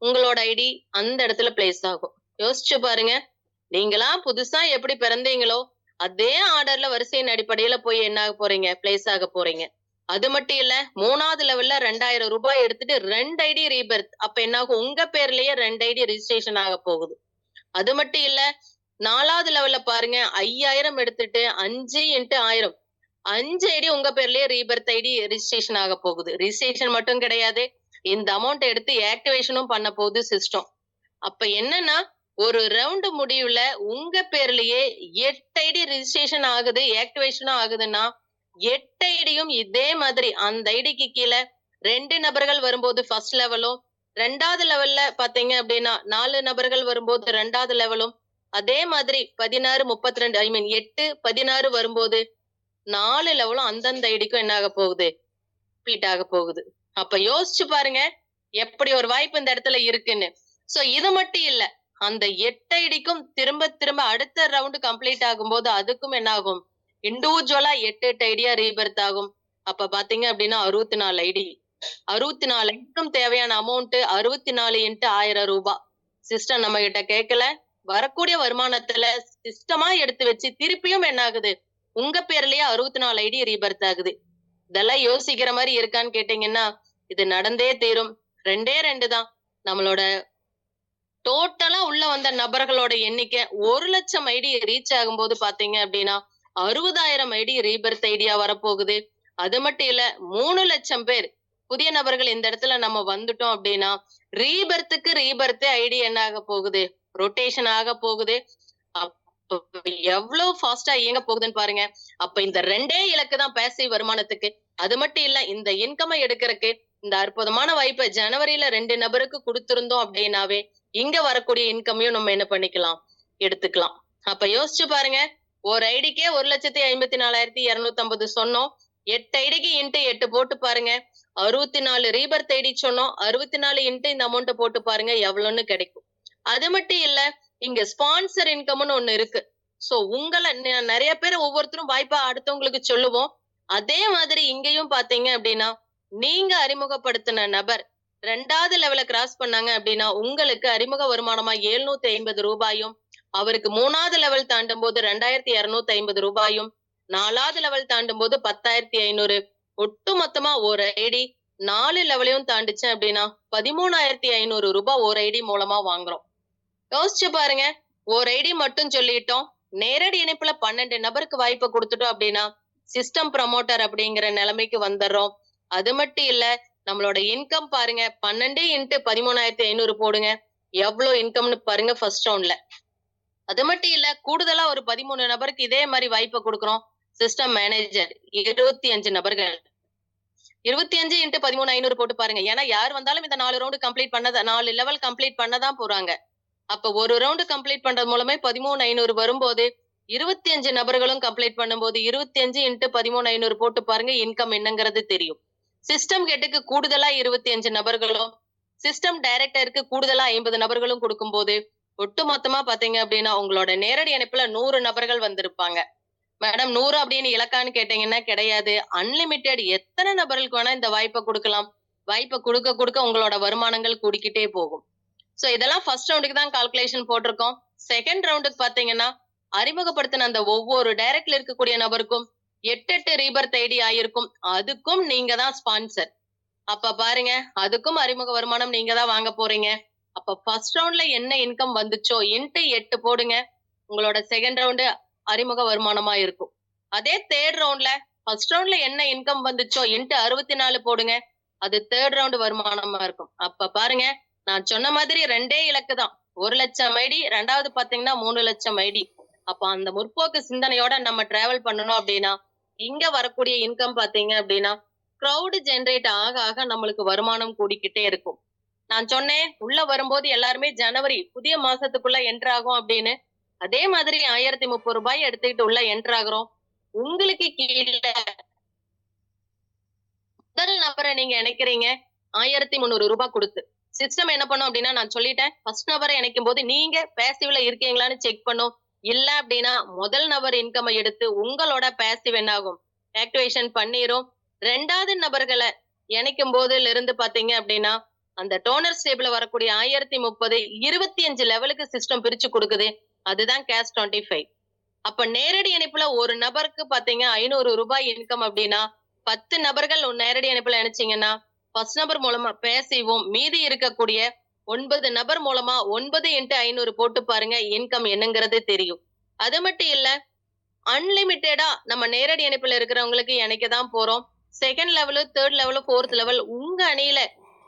உங்களோட ஐடி அந்த இடத்துல பிளேஸ் ஆகும். யோசிச்சு பாருங்க. நீங்களா புதுசா எப்படி பிறந்தீங்களோ, அதே ஆர்டர்ல வரிசையின் அடிப்படையில போய் என்ன ஆக போறீங்க? பிளேஸ் ஆக போறீங்க. அது மட்டும் இல்ல, 3வது லெவல்ல ரூ. 2,000 எடுத்துட்டு 2 ஐடி ரீபர்த். அப்ப என்ன ஆகும்? உங்க பேர்லயே 2 ஐடி ரிஜிஸ்ட்ரேஷன் ஆக போகுது. அது மட்டும் இல்ல, 4வது லெவல்ல பாருங்க 5,000 எடுத்துட்டு 5 x 1000 5 ஐடி உங்க பேர்லயே ரீபர்த் ஐடி ரிஜிஸ்ட்ரேஷன் ஆக போகுது. ரிஜிஸ்ட்ரேஷன் மட்டும் கிடையாது. இந்த அமௌண்ட் எடுத்து ஆக்டிவேஷனும் பண்ண போகுது சிஸ்டம். அப்ப என்னன்னா, ஒரு ரவுண்ட் முடிவுல உங்க பேர்லயே 8 ஐடி ரிஜிஸ்ட்ரேஷன் ஆகுது, ஆக்டிவேஷனும் ஆகுதுன்னா, 8 ஐடியும் இதே மாதிரி அந்த ஐடிக்கு கீழ 2 நபர்கள் வரும்போது ஃபர்ஸ்ட் லெவலும், 2வது லெவல்ல பாத்தீங்க அப்படின்னா 4 நபர்கள் வரும்போது 2வது லெவலும், அதே மாதிரி 16, 32 8, 16 வரும்போது 4 லெவலும் அந்தந்த ஐடிக்கும் என்ன ஆக போகுது? கம்ப்ளீட் ஆக போகுது. அப்ப யோசிச்சு பாருங்க, எப்படி ஒரு வாய்ப்பு இந்த இடத்துல இருக்குன்னு. சோ இது மட்டும் இல்ல. அந்த 8 ஐடிக்கும் திரும்ப திரும்ப அடுத்த ரவுண்ட் கம்ப்ளீட் ஆகும்போது அதுக்கும் என்ன ஆகும்? இண்டிவிஜுவலா 8 ஐடியா ரீபர்த் ஆகும். அப்ப பாத்தீங்க அப்படின்னா 64 ஐடி. 64 ஐடிக்கும் தேவையான அமௌண்ட் 64 x ரூ. 1000. சிஸ்டம் நம்ம கிட்ட கேட்கல. வரக்கூடிய வருமானத்துல சிஸ்டமா எடுத்து வச்சு திருப்பியும் என்ன ஆகுது? உங்க பேர்லயே 64 ஐடி ரீபர்த் ஆகுது. இதெல்லாம் யோசிக்கிற மாதிரி இருக்கான்னு கேட்டீங்கன்னா, இது நடந்தே தீரும். 2 தான். நம்மளோட டோட்டலா உள்ள வந்த நபர்களோட எண்ணிக்கை 1,00,000 ஐடி ரீச் ஆகும்போது பாத்தீங்க அப்படின்னா, 60,000 ஐடி ரீபர்த் ஐடியா வரப்போகுது. அது மட்டும் இல்ல, 3,00,000 பேர் புதிய நபர்கள் இந்த இடத்துல நம்ம வந்துட்டோம் அப்படின்னா, ரீபர்த் ஐடி என்ன ஆக போகுது? ரொட்டேஷன் ஆக போகுது. அப்ப எவ்வளவு ஃபாஸ்டா இயங்க போகுதுன்னு பாருங்க. அப்ப இந்த 2 இலக்கு தான் பேசிவ் வருமானத்துக்கு. அது மட்டும் இல்ல, இந்த இன்கம் எடுக்கறக்கு இந்த அற்புதமான வாய்ப்பை ஜனவரியில 2 நபருக்கு குடுத்திருந்தோம் அப்படின்னாவே, இங்க வரக்கூடிய இன்கமையும் நம்ம என்ன பண்ணிக்கலாம்? எடுத்துக்கலாம். அப்ப யோசிச்சு பாருங்க. ஒரு ஐடிக்கே 1,54,250 சொன்னோம். 8 ஐடிக்கு இன்டு 8 போட்டு பாருங்க. 64 ரீபர்த் ஐடி சொன்னோம். 64 இன்டு இந்த அமௌண்ட் போட்டு பாருங்க எவ்வளவுன்னு கிடைக்கும். அது மட்டும் இல்ல, இங்க ஸ்பான்சர் இன்கம்னு ஒண்ணு இருக்கு. சோ உங்கள நிறைய பேர் ஒவ்வொருத்தரும் வாய்ப்பா அடுத்தவங்களுக்கு சொல்லுவோம். அதே மாதிரி இங்கேயும் பாத்தீங்க அப்படின்னா, நீங்க அறிமுகப்படுத்தின நபர் 2வது லெவல கிராஸ் பண்ணாங்க அப்படின்னா, உங்களுக்கு அறிமுக வருமானமா ரூ. 750, அவருக்கு 3வது லெவல் தாண்டும் போது 2,250 ரூபாயும், 4வது லெவல் தாண்டும் போது 10,500. ஒட்டு மொத்தமா ஒரு ஐடி 4 லெவலையும் தாண்டுச்சு அப்படின்னா 13,500 ரூபாய் ஒரு ஐடி மூலமா வாங்குறோம். யோசிச்சு பாருங்க. ஒரு ஐடி மட்டும் சொல்லிட்டோம். நேரடி இணைப்புல 12 நபருக்கு வாய்ப்பு கொடுத்துட்டோம் அப்படின்னா, சிஸ்டம் ப்ரமோட்டர் அப்படிங்கிற நிலைமைக்கு வந்துடுறோம். அது மட்டும் இல்ல, நம்மளோட இன்கம் பாருங்க. 12 x 13,500 போடுங்க. எவ்வளவு இன்கம்னு பாருங்க ஃபர்ஸ்ட் ரவுண்ட்ல. அது மட்டும் இல்ல, கூடுதலா ஒரு 13 நபருக்கு இதே மாதிரி வாய்ப்பை கொடுக்கிறோம். சிஸ்டம் மேனேஜர் 25 நபர்கள். 25 x 13,500 போட்டு பாருங்க. ஏன்னா யார் வந்தாலும் இந்த 4 ரவுண்ட் கம்ப்ளீட் பண்ணத 4 லெவல் கம்ப்ளீட் பண்ணதான் போறாங்க. அப்ப ஒரு ரவுண்ட் கம்ப்ளீட் பண்றது மூலமே 13,500 வரும்போது 25 நபர்களும் கம்ப்ளீட் பண்ணும்போது 25 x 13,500 போட்டு பாருங்க இன்கம் என்னங்கிறது தெரியும். சிஸ்டம் கேட்டுக்கு கூடுதலா 25 நபர்களும், சிஸ்டம் டைரக்டருக்கு கூடுதலா 50 நபர்களும் கொடுக்கும்போது ஒட்டு மொத்தமா பாத்தீங்க அப்படின்னா உங்களோட நேரடி இணைப்புல 100 நபர்கள் வந்திருப்பாங்க. மேடம் 100 அப்படின்னு இலக்கான்னு கேட்டீங்கன்னா கிடையாது. அன்லிமிட்டெட் எத்தனை நபர்களுக்கு வேணா இந்த வாய்ப்பை கொடுக்கலாம். வாய்ப்பை கொடுக்க கொடுக்க உங்களோட வருமானங்கள் கூடிக்கிட்டே போகும். சோ இதெல்லாம் ஃபர்ஸ்ட் ரவுண்டுக்கு தான் கால்குலேஷன் போட்டிருக்கோம். செகண்ட் ரவுண்டுக்கு பாத்தீங்கன்னா அறிமுகப்படுத்தின அந்த ஒவ்வொரு டைரக்ட்ல இருக்கக்கூடிய நபருக்கும் 8 ரீபர்த் ஐடி ஆயிருக்கும். அதுக்கும் நீங்க தான் ஸ்பான்சர். அப்ப பாருங்க, அதுக்கும் அறிமுக வருமானம் நீங்க தான் வாங்க போறீங்க. அப்ப ஃபர்ஸ்ட் ரவுண்ட்ல என்ன இன்கம் வந்துச்சோ இன்ட்டு 8 போடுங்க. உங்களோட செகண்ட் ரவுண்டு அறிமுக வருமானமா இருக்கும். அதே தேர்ட் ரவுண்ட்ல ஃபர்ஸ்ட் ரவுண்ட்ல என்ன இன்கம் வந்துச்சோ இன்ட்டு 64 போடுங்க. அது தேர்ட் ரவுண்ட் வருமானமா இருக்கும். அப்ப பாருங்க, நான் சொன்ன மாதிரி 2 இலக்கு தான். 1 லட்சம் ஐடி, 2வது பாத்தீங்கன்னா 3 லட்சம் ஐடி. அப்ப அந்த முற்போக்கு சிந்தனையோட நம்ம டிராவல் பண்ணணும் அப்படின்னா இங்க வரக்கூடிய இன்கம் பாத்தீங்க அப்படின்னா கிரௌட் ஜெனரேட் ஆக ஆக நம்மளுக்கு வருமானம் கூடிக்கிட்டே இருக்கும். நான் சொன்னேன் உள்ள வரும்போது எல்லாருமே ஜனவரி புதிய மாசத்துக்குள்ள என்டர் ஆகும் அப்படின்னு. அதே மாதிரி 1030 ரூபாய் எடுத்துக்கிட்டு உள்ள என்டர் ஆகுறோம். உங்களுக்கு கீழே முதல் நபரை நீங்க இணைக்கிறீங்க 1300 ரூபாய் கொடுத்து. சிஸ்டம் என்ன பண்ணும் அப்படின்னா நான் சொல்லிட்டேன், ஃபர்ஸ்ட் நபரை இணைக்கும் போது நீங்க பேசிவ்ல இருக்கீங்களான்னு செக் பண்ணும். இல்ல அப்படின்னா முதல் நபர் இன்கம் எடுத்து உங்களோட பேசிவ் என்ன ஆகும் ஆக்டிவேஷன் பண்ணிரும். 2வது நபர்களை இணைக்கும் போதுல இருந்து பாத்தீங்க அப்படின்னா அந்த டோனர் ஸ்டேபிள்ல வரக்கூடிய 1030 25 லெவலுக்கு சிஸ்டம் பிரிச்சு கொடுக்குது. அதுதான் கேஷ் 25. அப்ப நேரடி இணைப்புல ஒரு நபருக்கு பாத்தீங்க 500 ரூபாய் இன்கம் அப்படின்னா 10 நபர்கள் நேரடி இணைப்புல இணைச்சீங்கன்னா ஃபர்ஸ்ட் நபர் மூலமா பேசிவும் மீதி இருக்கக்கூடிய 9 நபர் மூலமா 9 × 500 போட்டு பாருங்க இன்கம் என்னங்கிறது தெரியும். அது மட்டும் இல்ல, அன்லிமிட்டடா நம்ம நேரடி இணைப்புல இருக்கிறவங்களுக்கு இணைக்க தான் போறோம். Second level, third level, fourth level உங்க அணியில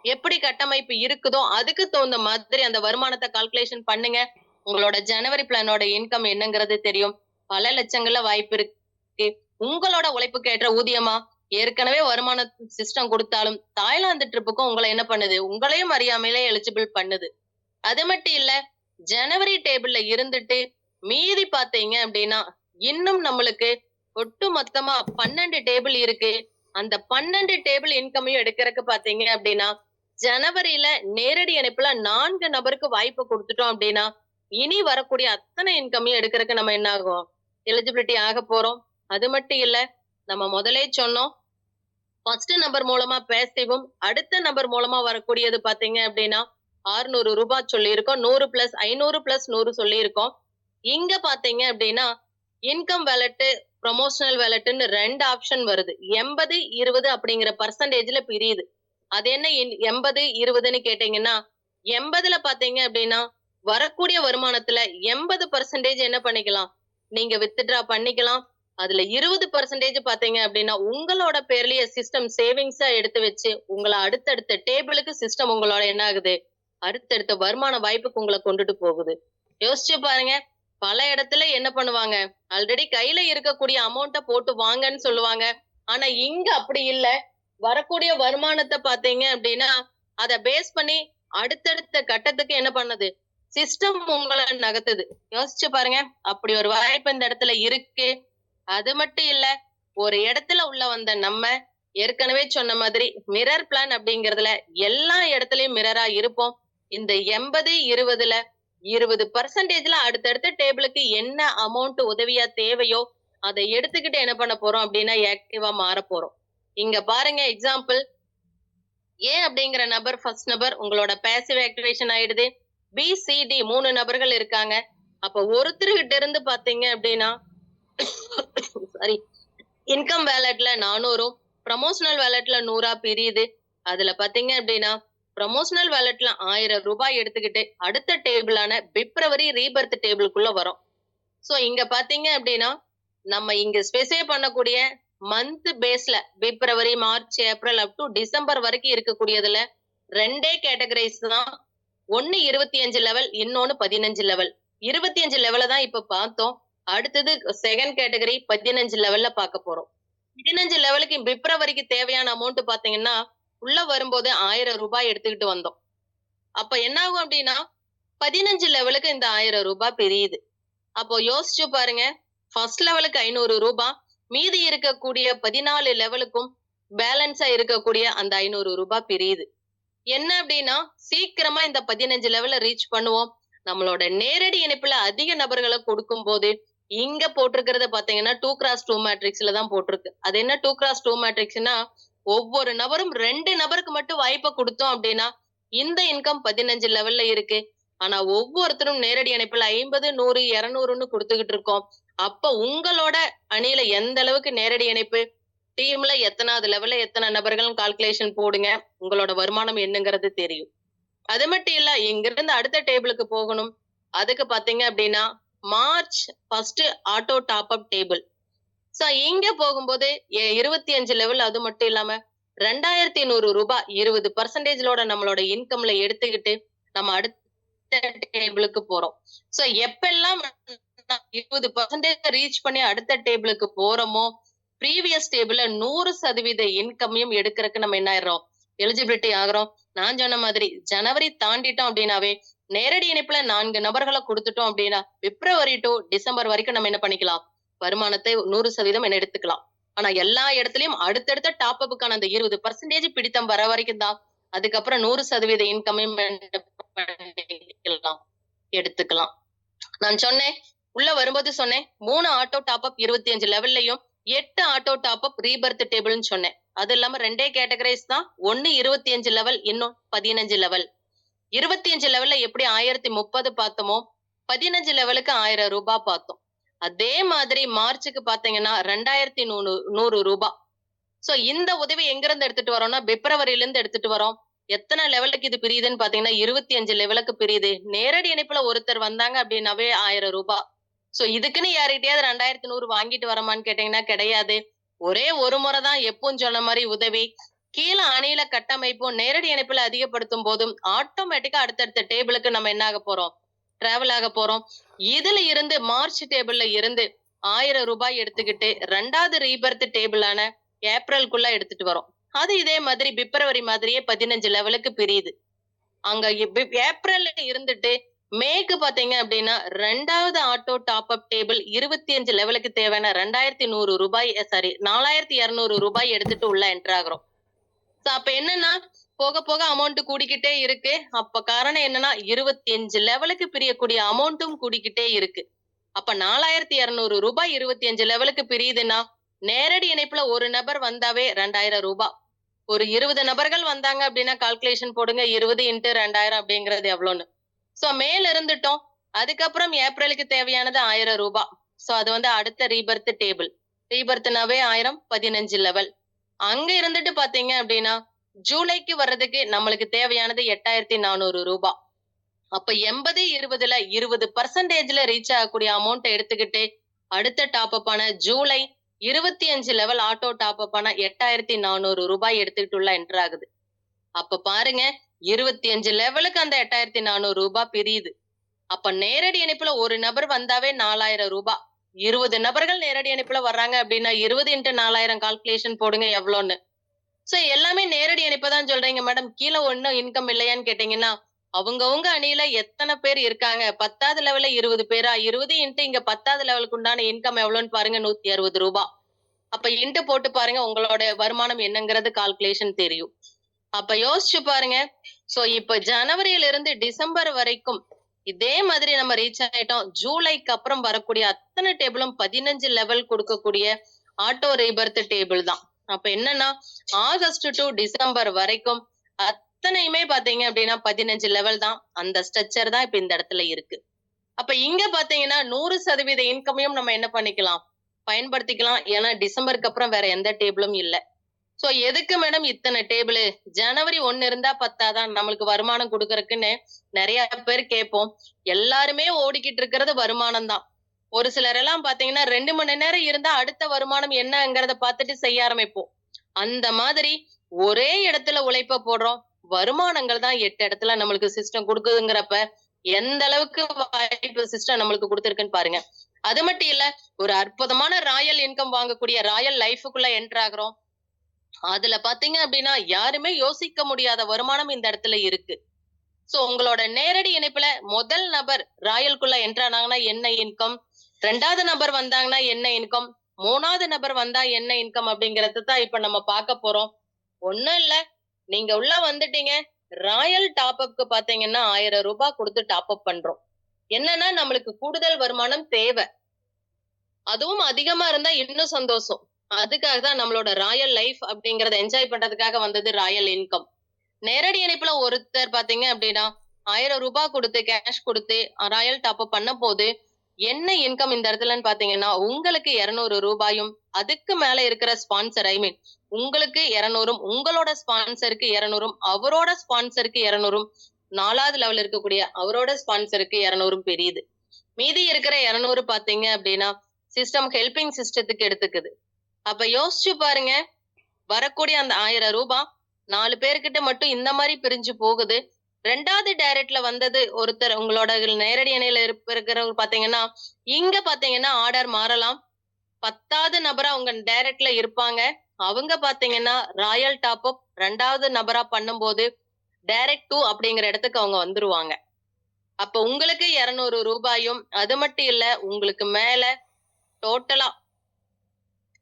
எப்படி கட்டமைப்பு இருக்குதோ அதுக்கு தகுந்த மாதிரி அந்த வருமானத்தை கால்குலேஷன் பண்ணுங்க. உங்களோட ஜனவரி பிளானோட இன்கம் என்னங்கிறது தெரியும். பல லட்சங்கள்ல வாய்ப்பு இருக்கு. உங்களோட உழைப்புக்கு ஏற்ற ஊதியமா ஏற்கனவே வருமான சிஸ்டம் கொடுத்தாலும் தாய்லாந்து ட்ரிப்புக்கும் உங்களை என்ன பண்ணுது, உங்களையும் அறியாமலே எலிஜிபிள் பண்ணுது. அது மட்டும் இல்ல, ஜனவரி டேபிள்ல இருந்துட்டு மீதி பாத்தீங்க அப்படின்னா இன்னும் நம்மளுக்கு ஒட்டு மொத்தமா 12 டேபிள் இருக்கு. அந்த 12 டேபிள் இன்கமையும் எடுக்கிறதுக்கு பாத்தீங்க அப்படின்னா ஜனவரியில நேரடி இணைப்புல 4 நபருக்கு வாய்ப்பு கொடுத்துட்டோம் அப்படின்னா இனி வரக்கூடிய அத்தனை இன்கமையும் எடுக்கிறதுக்கு நம்ம என்ன ஆகும் எலிஜிபிலிட்டி ஆக போறோம். அது மட்டும் இல்ல, நம்ம முதலே சொன்னோம் ஃபர்ஸ்ட் நபர் மூலமா பேசிவும் அடுத்த நபர் மூலமா வரக்கூடியது பாத்தீங்க அப்படின்னா 600 ரூபாய் சொல்லியிருக்கோம். 100 பிளஸ் 500 பிளஸ் 100 சொல்லியிருக்கோம். இங்க பாத்தீங்க அப்படின்னா இன்கம் வேலட், ப்ரொமோஷனல் வேலட்னு 2 ஆப்ஷன் வருது. 80 20 அப்படிங்கிற பர்சன்டேஜ்ல பிரியுது. அது என்ன 80 20ன்னு கேட்டீங்கன்னா 80ல பாத்தீங்க அப்படின்னா வரக்கூடிய வருமானத்துல 80% என்ன பண்ணிக்கலாம், நீங்க வித்ட்ரா பண்ணிக்கலாம். அதுல 20% பாத்தீங்க அப்படின்னா உங்களோட பேர்லயே சிஸ்டம் சேவிங்ஸா எடுத்து வச்சு உங்களை அடுத்தடுத்த டேபிளுக்கு சிஸ்டம் உங்களோட என்ன ஆகுது, அடுத்தடுத்த வருமான வாய்ப்புக்கு உங்களை கொண்டுட்டு போகுது. யோசிச்சு பாருங்க, பல இடத்துல என்ன பண்ணுவாங்க, ஆல்ரெடி கையில இருக்கக்கூடிய அமௌண்ட்டை போட்டு வாங்கன்னு சொல்லுவாங்க. ஆனா இங்க அப்படி இல்ல. வரக்கூடிய வருமானத்தை பாத்தீங்க அப்படின்னா அதை பேஸ் பண்ணி அடுத்தடுத்த கட்டத்துக்கு என்ன பண்ணுது, சிஸ்டம் உங்களை நகர்த்துது. யோசிச்சு பாருங்க, அப்படி ஒரு வாய்ப்பு இந்த இடத்துல இருக்கு. அது மட்டும் இல்ல, ஒரு இடத்துல உள்ள வந்த நம்ம ஏற்கனவே சொன்ன மாதிரி மிரர் பிளான் அப்படிங்கறதுல எல்லா இடத்துலயும் மிரரா இருப்போம். இந்த 80 20ல 20%ல அடுத்தடுத்த டேபிளுக்கு என்ன அமௌண்ட் உதவியா தேவையோ அதை எடுத்துக்கிட்டு என்ன பண்ண போறோம் அப்படின்னா ஆக்டிவா மாற போறோம். இங்க பாருங்க எக்ஸாம்பிள், ஏ அப்படிங்கிற நபர் ஃபர்ஸ்ட் நபர் உங்களோட பேசிவ் ஆக்டிவேஷன் ஆயிடுது. பி சி டி 3 நபர்கள் இருக்காங்க. அப்ப ஒருத்தர்கிட்ட இருந்து பாத்தீங்க அப்படின்னா சாரி இன்கம் வேலட்ல 400, ப்ரமோஷனல் வேலட்ல 100 பிரியுது. அதுல பாத்தீங்க அப்படின்னா ப்ரமோஷனல் வேலட்ல 1000 ரூபாய் எடுத்துக்கிட்டு அடுத்த டேபிளான பிப்ரவரி ரீபர்த் டேபிளுக்குள்ள வரும். சோ இங்க பாத்தீங்க அப்படின்னா நம்ம இங்க ஸ்பெசிஃபை பண்ணக்கூடிய மந்த் பேஸ்ல February March April up to December வரைக்கும் இருக்கக்கூடியதுல 2 கேட்டகரைஸ் தான். ஒன்னு 25 லெவல், இன்னொன்னு 15 லெவல். 25 லெவல தான் இப்ப பார்த்தோம். அடுத்தது செகண்ட் கேட்டகரி 15 லெவல்ல பார்க்க போறோம். 15 லெவலுக்கு பிப்ரவரிக்கு தேவையான அமௌண்ட் பாத்தீங்கன்னா உள்ள வரும்போது 1000 ரூபாய் எடுத்துக்கிட்டு வந்தோம். அப்ப என்ன ஆகும் அப்படின்னா 15 லெவலுக்கு இந்த 1000 ரூபாய் பிரியுது. அப்போ யோசிச்சு பாருங்க, ஃபர்ஸ்ட் லெவலுக்கு 500 ரூபாய், மீதி இருக்கக்கூடிய 14 லெவலுக்கும் பேலன்ஸா இருக்கக்கூடிய அந்த 500 ரூபாய் பிரியுது. என்ன அப்படின்னா சீக்கிரமா இந்த 15 லெவல்ல ரீச் பண்ணுவோம். நம்மளோட நேரடி இணைப்புல அதிக நபர்களை கொடுக்கும் போது இங்க போட்டிருக்கிறத பாத்தீங்கன்னா 2x2 மேட்ரிக்ஸ்ல தான் போட்டிருக்கு. அது என்ன 2x2 மேட்ரிக்ஸ்னா ஒவ்வொரு நபரும் 2 நபருக்கு மட்டும் வாய்ப்பை கொடுத்தோம் அப்படின்னா இந்த இன்கம் 15 லெவல்ல இருக்கு. ஆனா ஒவ்வொருத்தரும் நேரடி இணைப்புல 50, 100, 200ன்னு கொடுத்துக்கிட்டு இருக்கோம். அப்ப உங்களோட அணியில எந்த அளவுக்கு நேரடி இணைப்பு, டீம்ல எத்தனாவது லெவல்ல எத்தனை நபர்கள் கால்குலேஷன் போடுங்க. உங்களோட வருமானம் என்னங்கிறது தெரியும். அது மட்டும் இல்ல, இங்கிருந்து அடுத்த டேபிளுக்கு போகணும். அதுக்கு பாத்தீங்க அப்படின்னா March 1 auto top up table. So இங்க போகும்போது 25 லெவல். அது மட்டும் இல்லாம 2100 ரூபாய் 20% நம்மளோட இன்கம்ல எடுத்துக்கிட்டு நம்ம அடுத்த டேபிளுக்கு போறோம். சோ எப்பெல்லாம் 20% ரீச் பண்ணி அடுத்த டேபிளுக்கு போறோமோ ப்ரீவியஸ் டேபிள்ல 100% இன்கமையும் எடுக்கிறதுக்கு நம்ம என்ன ஆயிடுறோம், எலிஜிபிலிட்டி ஆகிறோம். நான் சொன்ன மாதிரி ஜனவரி தாண்டிட்டோம் அப்படின்னாவே நேரடி இணைப்புல 4 நபர்களை கொடுத்துட்டோம் அப்படின்னா பிப்ரவரி டு டிசம்பர் வரைக்கும் நம்ம என்ன பண்ணிக்கலாம், வருமானத்தை 100% என்ன எடுத்துக்கலாம். ஆனா எல்லா இடத்துலயும் அடுத்தடுத்த டாப் அப்புக்கான அந்த 20% பிடித்தம் வர வரைக்கும் தான் அதுக்கப்புறம் 100% இன்கமையும் எடுத்துக்கலாம். நான் சொன்னேன், உள்ள வரும்போது சொன்னேன் 3 ஆட்டோ டாப் அப் 25 லெவல்லையும் 8 ஆட்டோ டாப் அப் ரீபர்த் டேபிள்னு சொன்னேன். அது இல்லாம 2 கேட்டகரைஸ் தான். ஒன்னு 25 லெவல், இன்னும் 15 லெவல். 25 லெவல்ல எப்படி 1030 பார்த்தோமோ 15 லெவலுக்கு 1000 ரூபாய் பார்த்தோம். அதே மாதிரி மார்ச்சுக்கு பாத்தீங்கன்னா 2100 ரூபாய். சோ இந்த உதவி எங்க இருந்து எடுத்துட்டு வரோம்னா பிப்ரவரியில இருந்து எடுத்துட்டு வரோம். எத்தனை லெவலுக்கு இது பிரியுதுன்னு பாத்தீங்கன்னா 25 லெவலுக்கு பிரியுது. நேரடி இணைப்புல ஒருத்தர் வந்தாங்க அப்படின்னாவே 1000 ரூபாய். சோ இதுக்குன்னு யார்கிட்டயாவது 2100 வாங்கிட்டு வரமான்னு கேட்டீங்கன்னா கிடையாது. ஒரே ஒரு முறைதான் எப்பவும் சொன்ன மாதிரி உதவி. கீழே அணியில கட்டமைப்பும் நேரடி இணைப்புல அதிகப்படுத்தும் போதும் ஆட்டோமேட்டிக்கா அடுத்தடுத்த டேபிளுக்கு நம்ம என்ன ஆக போறோம், டிராவல் ஆக போறோம். இதுல இருந்து மார்ச் டேபிள்ல இருந்து 1000 ரூபாய் எடுத்துக்கிட்டு 2வது ரீபர்த் டேபிளான ஏப்ரலுக்குள்ள எடுத்துட்டு வரோம். அது இதே மாதிரி பிப்ரவரி மாதிரியே 15 லெவலுக்கு பிரியுது. அங்க ஏப்ரல்ல இருந்துட்டு மேக்கு பாத்தீங்க அப்படின்னா 2வது ஆட்டோ டாப் அப் டேபிள் 25 லெவலுக்கு தேவையான 2100 ரூபாய், சாரி 4200 ரூபாய் எடுத்துட்டு உள்ள என்டர் ஆகுறோம். அப்ப என்னன்னா போக போக அமௌண்ட் கூடிக்கிட்டே இருக்கு. அப்ப காரணம் என்னன்னா 25 லெவலுக்கு பிரியக்கூடிய அமௌண்ட்டும் கூடிக்கிட்டே இருக்கு. அப்ப 4200 ரூபாய் 25 லெவலுக்கு பிரியுதுன்னா நேரடி இணைப்புல ஒரு நபர் வந்தாவே 2000 ரூபாய். ஒரு 20 நபர்கள் வந்தாங்க அப்படின்னா கால்குலேஷன் போடுங்க, 20 × 2000 அப்படிங்கிறது எவ்வளவுன்னு. சோ மேல இருந்துட்டோம். அதுக்கப்புறம் ஏப்ரலுக்கு தேவையானது 1000 ரூபாய். சோ அது அடுத்த ரீபர்த் டேபிள். ரீபர்த்னாவே 1000, 15 லெவல். அங்க இருந்துட்டு பாத்தீங்க அப்படின்னா ஜூலைக்கு வர்றதுக்கு நம்மளுக்கு தேவையானது 8400 ரூபாய். அப்ப 80-20ல 20%ல ரீச் ஆகக்கூடிய அமௌண்ட் எடுத்துக்கிட்டு அடுத்த டாப் அப் ஆன July 25 level auto top up ஆன 8400 ரூபாய் எடுத்துக்கிட்டு உள்ள என்டர் ஆகுது. அப்ப பாருங்க 25 லெவலுக்கு அந்த 8400 ரூபாய் பிரியுது. அப்ப நேரடி இணைப்புல ஒரு நபர் வந்தாவே 4000 ரூபாய். 20 நபர்கள் நேரடி இணைப்புல வர்றாங்க அப்படின்னா 20 × 4000 கால்குலேஷன் போடுங்க எவ்வளோன்னு. சோ எல்லாமே நேரடி இணைப்பை தான் சொல்றீங்க மேடம், கீழே ஒண்ணும் இன்கம் இல்லையான்னு கேட்டீங்கன்னா அவங்கவுங்க அணியில எத்தனை பேர் இருக்காங்க, 10வது லெவல்ல 20 பேரா, 20 × இங்க 10வது லெவலுக்கு உண்டான இன்கம் எவ்வளவுன்னு பாருங்க, 160 ரூபாய். அப்ப இன்ட்டு போட்டு பாருங்க, உங்களோட வருமானம் என்னங்கிறது கால்குலேஷன் தெரியும். அப்ப யோசிச்சு பாருங்க. சோ இப்ப ஜனவரியில இருந்து டிசம்பர் வரைக்கும் இதே மாதிரி நம்ம ரீச் ஆயிட்டோம். ஜூலைக்கு அப்புறம் வரக்கூடிய அத்தனை டேபிளும் 15 லெவல் கொடுக்கக்கூடிய ஆட்டோ ரீபர்த் டேபிள் தான். அப்ப என்னன்னா ஆகஸ்ட் டு டிசம்பர் வரைக்கும் அத்தனையுமே பாத்தீங்க அப்படின்னா 15 லெவல் தான். அந்த ஸ்ட்ரக்சர் தான் இப்ப இந்த இடத்துல இருக்கு. அப்ப இங்க பாத்தீங்கன்னா 100% இன்கமையும் நம்ம என்ன பண்ணிக்கலாம், பயன்படுத்திக்கலாம். ஏன்னா டிசம்பருக்கு அப்புறம் வேற எந்த டேபிளும் இல்ல. சோ எதுக்கு மேடம் இத்தனை டேபிள், ஜனவரி 1 இருந்தா பத்தாதான் நம்மளுக்கு வருமானம் கொடுக்கறதுக்குன்னு நிறைய பேர் கேட்போம். எல்லாருமே ஓடிக்கிட்டு இருக்கிறது வருமானம் தான். ஒரு சிலர் எல்லாம் பாத்தீங்கன்னா 2 மணி நேரம் இருந்தா அடுத்த வருமானம் என்னங்கிறத பார்த்துட்டு செய்ய ஆரம்பிப்போம். அந்த மாதிரி ஒரே இடத்துல உழைப்ப போடுறோம், வருமானங்கள் தான் 8 இடத்துல நம்மளுக்கு சிஸ்டம் கொடுக்குதுங்கிறப்ப எந்த அளவுக்கு வாய்ப்பு சிஸ்டம் நம்மளுக்கு கொடுத்திருக்குன்னு பாருங்க. அது மட்டும் இல்ல, ஒரு அற்புதமான ராயல் இன்கம் வாங்கக்கூடிய ராயல் லைஃபுக்குள்ள என்டர் ஆகுறோம். அதுல பாத்தீங்க அப்படின்னா யாருமே யோசிக்க முடியாத வருமானம் இந்த இடத்துல இருக்கு. சோ உங்களோட நேரடி இணைப்புல முதல் நபர் ராயல்குள்ள என்டர் ஆனாங்கன்னா என்ன இன்கம், 2வது நபர் வந்தாங்கன்னா என்ன இன்கம், 3வது நபர் வந்தா என்ன இன்கம் அப்படிங்கறது தான் இப்ப நம்ம பார்க்க போறோம். ஒண்ணும் இல்ல, நீங்க உள்ள வந்துட்டீங்க, ராயல் டாப் அப்க்கு பாத்தீங்கன்னா 1000 ரூபாய் கொடுத்து டாப் அப் பண்றோம். என்னன்னா நம்மளுக்கு கூடுதல் வருமானம் தேவை. அதுவும் அதிகமா இருந்தா இன்னும் சந்தோஷம். அதுக்காக தான் நம்மளோட ராயல் லைஃப் அப்படிங்கறத என்ஜாய் பண்றதுக்காக வந்தது ராயல் இன்கம். நேரடி இணைப்புல ஒருத்தர் பாத்தீங்க அப்படின்னா 1000 ரூபாய் கொடுத்து கேஷ் கொடுத்து ராயல் டாப் அப் பண்ண போது என்ன இன்கம் இந்த இடத்துலன்னு பாத்தீங்கன்னா உங்களுக்கு 200 ரூபாயும் அதுக்கு மேல இருக்கிற ஸ்பான்சர் உங்களுக்கு 200 உங்களோட ஸ்பான்சருக்கு 200 அவரோட ஸ்பான்சருக்கு 200 4வது லெவல் இருக்கக்கூடிய அவரோட ஸ்பான்சருக்கு 200 பெரியது. மீதி இருக்கிற 200 பாத்தீங்க அப்படின்னா சிஸ்டம் ஹெல்பிங் சிஸ்டத்துக்கு எடுத்துக்குது. அப்ப யோசிச்சு பாருங்க, வரக்கூடிய அந்த 1000 ரூபாய் 4 பேர்கிட்ட மட்டும் இந்த மாதிரி பிரிஞ்சு போகுது. 2வது டைரக்ட்ல வந்தது ஒருத்தர் உங்களோட நேரடி இணையில இருக்கிறவங்க பாத்தீங்கன்னா இங்க பாத்தீங்கன்னா ஆர்டர் மாறலாம். 10வது நபரா உங்க டைரக்ட்ல இருப்பாங்க. அவங்க பாத்தீங்கன்னா ராயல் டாப் அப் 2வது நபரா பண்ணும்போது டைரக்ட் 2 அப்படிங்கிற இடத்துக்கு அவங்க வந்துருவாங்க. அப்ப உங்களுக்கு 200 ரூபாயும் அது மட்டும் இல்ல உங்களுக்கு மேல டோட்டலா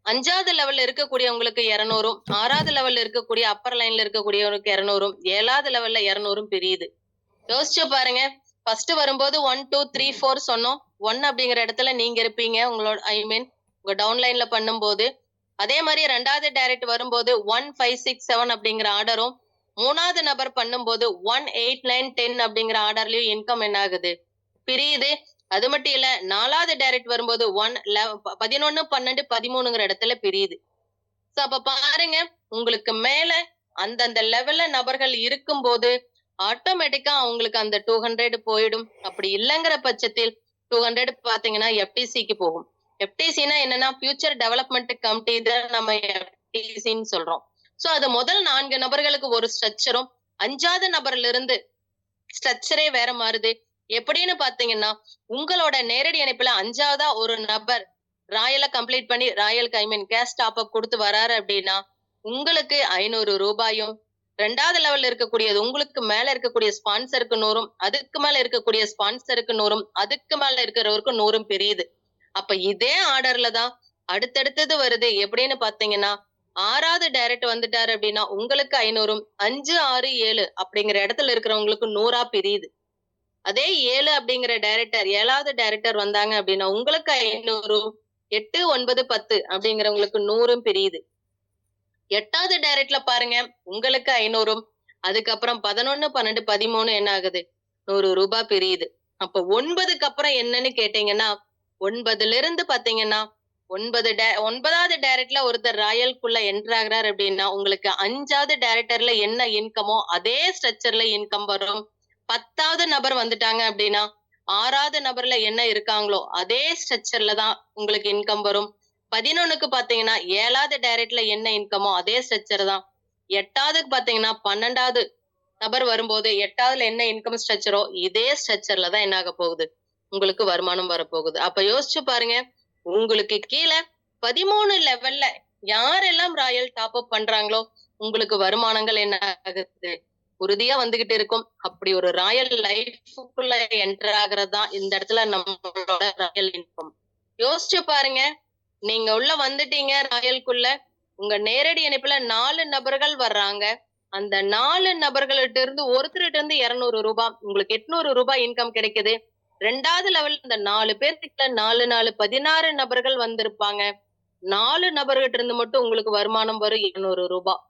5வது லெவல்ல இருக்கக்கூடியவங்களுக்கு 200 6வது லெவல்ல இருக்கக்கூடிய அப்பர் லைன்ல இருக்கக்கூடியவங்களுக்கு 200 7வது லெவல்ல 200 பிரியுது. யோசிச்சு பாருங்க. ஃபர்ஸ்ட் வரும்போது 1 2 3 4 சொன்னோம். 1 அப்படிங்கிற இடத்துல நீங்க இருப்பீங்க உங்களோட உங்க டவுன்லைன்ல பண்ணும்போது. அதே மாதிரி 2வது டைரக்ட் வரும்போது 1 5 6 7 அப்படிங்கிற ஆர்டரும் 3வது நபர் பண்ணும்போது 1 8 9 10 அப்படிங்கிற ஆர்டர்லயும் இன்கம் என்ன ஆகுது பிரியுது. அது மட்டும் இல்ல 4வது டைரக்ட் வரும்போது 11 12 13ங்கிற இடத்துல பிரியுது. சோ அப்ப பாருங்க உங்களுக்கு மேல அந்தந்த லெவல்ல நபர்கள் இருக்கும்போது ஆட்டோமேட்டிக்கா அவங்களுக்கு அந்த 200 போயிடும். அப்படி இல்லைங்கிற பட்சத்தில் 200 பாத்தீங்கன்னா எஃப்டிசிக்கு போகும். எஃப்டிசினா என்னன்னா ஃபியூச்சர் டெவலப்மெண்ட் கமிட்டி தான் நம்ம எஃப்டிசின்னு சொல்றோம். சோ அது முதல் 4 நபர்களுக்கு ஒரு ஸ்ட்ரக்சரும் 5வது நபர்ல இருந்து ஸ்ட்ரக்சரே வேற மாறுது. எப்படின்னு பாத்தீங்கன்னா உங்களோட நேரடி இணைப்புல 5வதா ஒரு நபர் ராயலை கம்ப்ளீட் பண்ணி ராயல் கேஷ் டாப் அப் கொடுத்து வராரு அப்படின்னா உங்களுக்கு 500 ரூபாயும் 2வது லெவல்ல இருக்கக்கூடியது உங்களுக்கு மேல இருக்கக்கூடிய ஸ்பான்சருக்கு 100 அதுக்கு மேல இருக்கக்கூடிய ஸ்பான்சருக்கு 100 அதுக்கு மேல இருக்கிறவருக்கு 100 பெரியுது. அப்ப இதே ஆர்டர்ல தான் அடுத்தடுத்தது வருது. எப்படின்னு பாத்தீங்கன்னா 6வது டைரக்ட் வந்துட்டாரு அப்படின்னா உங்களுக்கு 500 5 6 7 அப்படிங்கிற இடத்துல இருக்கிறவங்களுக்கு 100 பிரியுது. அதே 7 அப்படிங்கிற டைரக்டர் 7வது டைரக்டர் வந்தாங்க அப்படின்னா உங்களுக்கு 500 8 9 10 அப்படிங்கிறவங்களுக்கு 100 பிரியுது. 8வது டைரக்ட்ல பாருங்க உங்களுக்கு 500 அதுக்கப்புறம் 11 12 13 என்ன ஆகுது 100 ரூபாய் பிரியுது. அப்ப 9க்கு அப்புறம் என்னன்னு கேட்டீங்கன்னா 9ல இருந்து பாத்தீங்கன்னா 9வது டைரக்ட்ல ஒருத்தர் ராயல்குள்ள என்டர் ஆகுறாரு அப்படின்னா உங்களுக்கு 5வது டைரக்டர்ல என்ன இன்கமோ அதே ஸ்ட்ரக்சர்ல இன்கம் வரும். 10வது நபர் வந்துட்டாங்க அப்படின்னா 6வது நபர்ல என்ன இருக்காங்களோ அதே ஸ்ட்ரக்சர்ல தான் உங்களுக்கு இன்கம் வரும். 11க்கு பாத்தீங்கன்னா 7வது டைரக்ட்ல என்ன இன்கமோ அதே ஸ்ட்ரக்சர் தான். 8வதுக்கு பாத்தீங்கன்னா 12வது நபர் வரும்போது 8வதுல என்ன இன்கம் ஸ்ட்ரக்சரோ இதே ஸ்ட்ரக்சர்ல தான் என்ன ஆக போகுது உங்களுக்கு வருமானம் வரப்போகுது. அப்ப யோசிச்சு பாருங்க உங்களுக்கு கீழே 13 லெவல்ல யாரெல்லாம் ராயல் டாப் அப் பண்றாங்களோ உங்களுக்கு வருமானங்கள் என்ன ஆகுது உறுதியா வந்துகிட்டு இருக்கும். அப்படி ஒரு ராயல் லைஃப்குள்ள என்டர் ஆகுறதுதான் இந்த இடத்துல நம்மளோட ராயல் இன்கம். யோசிச்சு பாருங்க, நீங்க உள்ள வந்துட்டீங்க ராயல்குள்ள, உங்க நேரடி இணைப்புல 4 நபர்கள் வர்றாங்க. அந்த 4 நபர்கள்ட்ட இருந்து ஒருத்தர்கிட்ட இருந்து 200 ரூபாய் உங்களுக்கு 800 ரூபாய் இன்கம் கிடைக்குது. 2வது லெவல் இந்த 4 பேர்கிட்ட 4 4 16 நபர்கள் வந்திருப்பாங்க. 4 நபர்கிட்ட இருந்து மட்டும் உங்களுக்கு வருமானம் வரும் 200 ரூபாய்.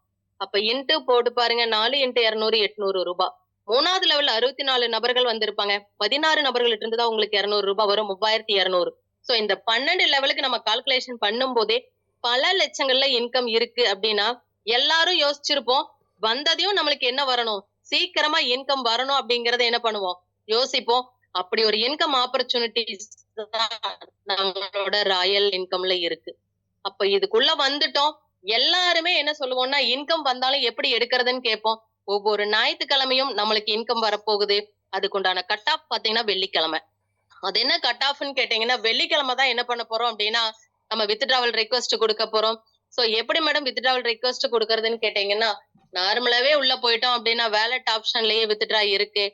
அப்ப இன்ட்டு போட்டு பாருங்க 4 × 200 800 ரூபாய். 3வது லெவல்ல 64 நபர்கள் வந்திருப்பாங்க. 16 நபர்கள்ட்ட இருந்து தான் உங்களுக்கு 200 ரூபாய் வரும் 3200. சோ இந்த 12 லெவலுக்கு நம்ம கால்குலேஷன் பண்ணும் போதே பல லட்சங்கள்ல இன்கம் இருக்கு அப்படின்னா எல்லாரும் யோசிச்சிருப்போம். வந்ததையும் நம்மளுக்கு என்ன வரணும் சீக்கிரமா இன்கம் வரணும் அப்படிங்கறத என்ன பண்ணுவோம் யோசிப்போம். அப்படி ஒரு இன்கம் ஆப்பர்ச்சுனிட்டிஸ் நம்மளோட ராயல் இன்கம்ல இருக்கு. அப்ப இதுக்குள்ள வந்துட்டோம். எல்லாருமே என்ன சொல்லுவோம்னா இன்கம் வந்தாலும் எப்படி எடுக்கிறதுன்னு கேட்போம். ஒவ்வொரு ஞாயிற்றுக்கிழமையும் நம்மளுக்கு இன்கம் வரப்போகுது. அதுக்குண்டான கட் ஆஃப் பாத்தீங்கன்னா வெள்ளிக்கிழமை. அது என்ன கட் ஆஃப்னு கேட்டீங்கன்னா வெள்ளிக்கிழமை தான் என்ன பண்ண போறோம் அப்படின்னா நம்ம வித்ட்ராவல் ரெக்வஸ்ட் கொடுக்க போறோம். சோ எப்படி மேடம் வித்ட்ராவல் ரெக்வஸ்ட் கொடுக்கறதுன்னு கேட்டீங்கன்னா நார்மலாவே உள்ள போயிட்டோம் அப்படின்னா வேலட் ஆப்ஷன்லயே வித்ட்ரா இருக்கு.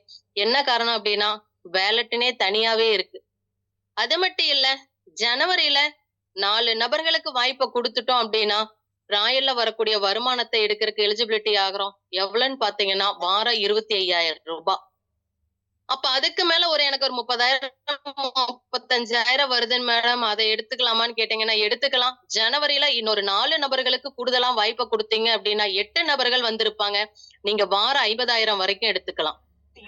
என்ன காரணம் அப்படின்னா வேலட்னே தனியாவே இருக்கு. அது மட்டும் இல்ல ஜனவரியில 4 நபர்களுக்கு வாய்ப்பை கொடுத்துட்டோம் அப்படின்னா ராயல்ல வரக்கூடிய வருமானத்தை எடுக்கிறதுக்கு எலிஜிபிலிட்டி ஆகுறோம். எவ்வளவுன்னு பாத்தீங்கன்னா வாரம் 25,000 ரூபாய். அப்ப அதுக்கு மேல எனக்கு ஒரு 30,000 35,000 வருதுன்னு மேடம், அதை எடுத்துக்கலாமான்னு கேட்டீங்கன்னா எடுத்துக்கலாம். ஜனவரியில இன்னொரு 4 நபர்களுக்கு கூடுதலா வாய்ப்பை கொடுத்தீங்க அப்படின்னா 8 நபர்கள் வந்திருப்பாங்க. நீங்க வாரம் 50,000 வரைக்கும் எடுத்துக்கலாம்.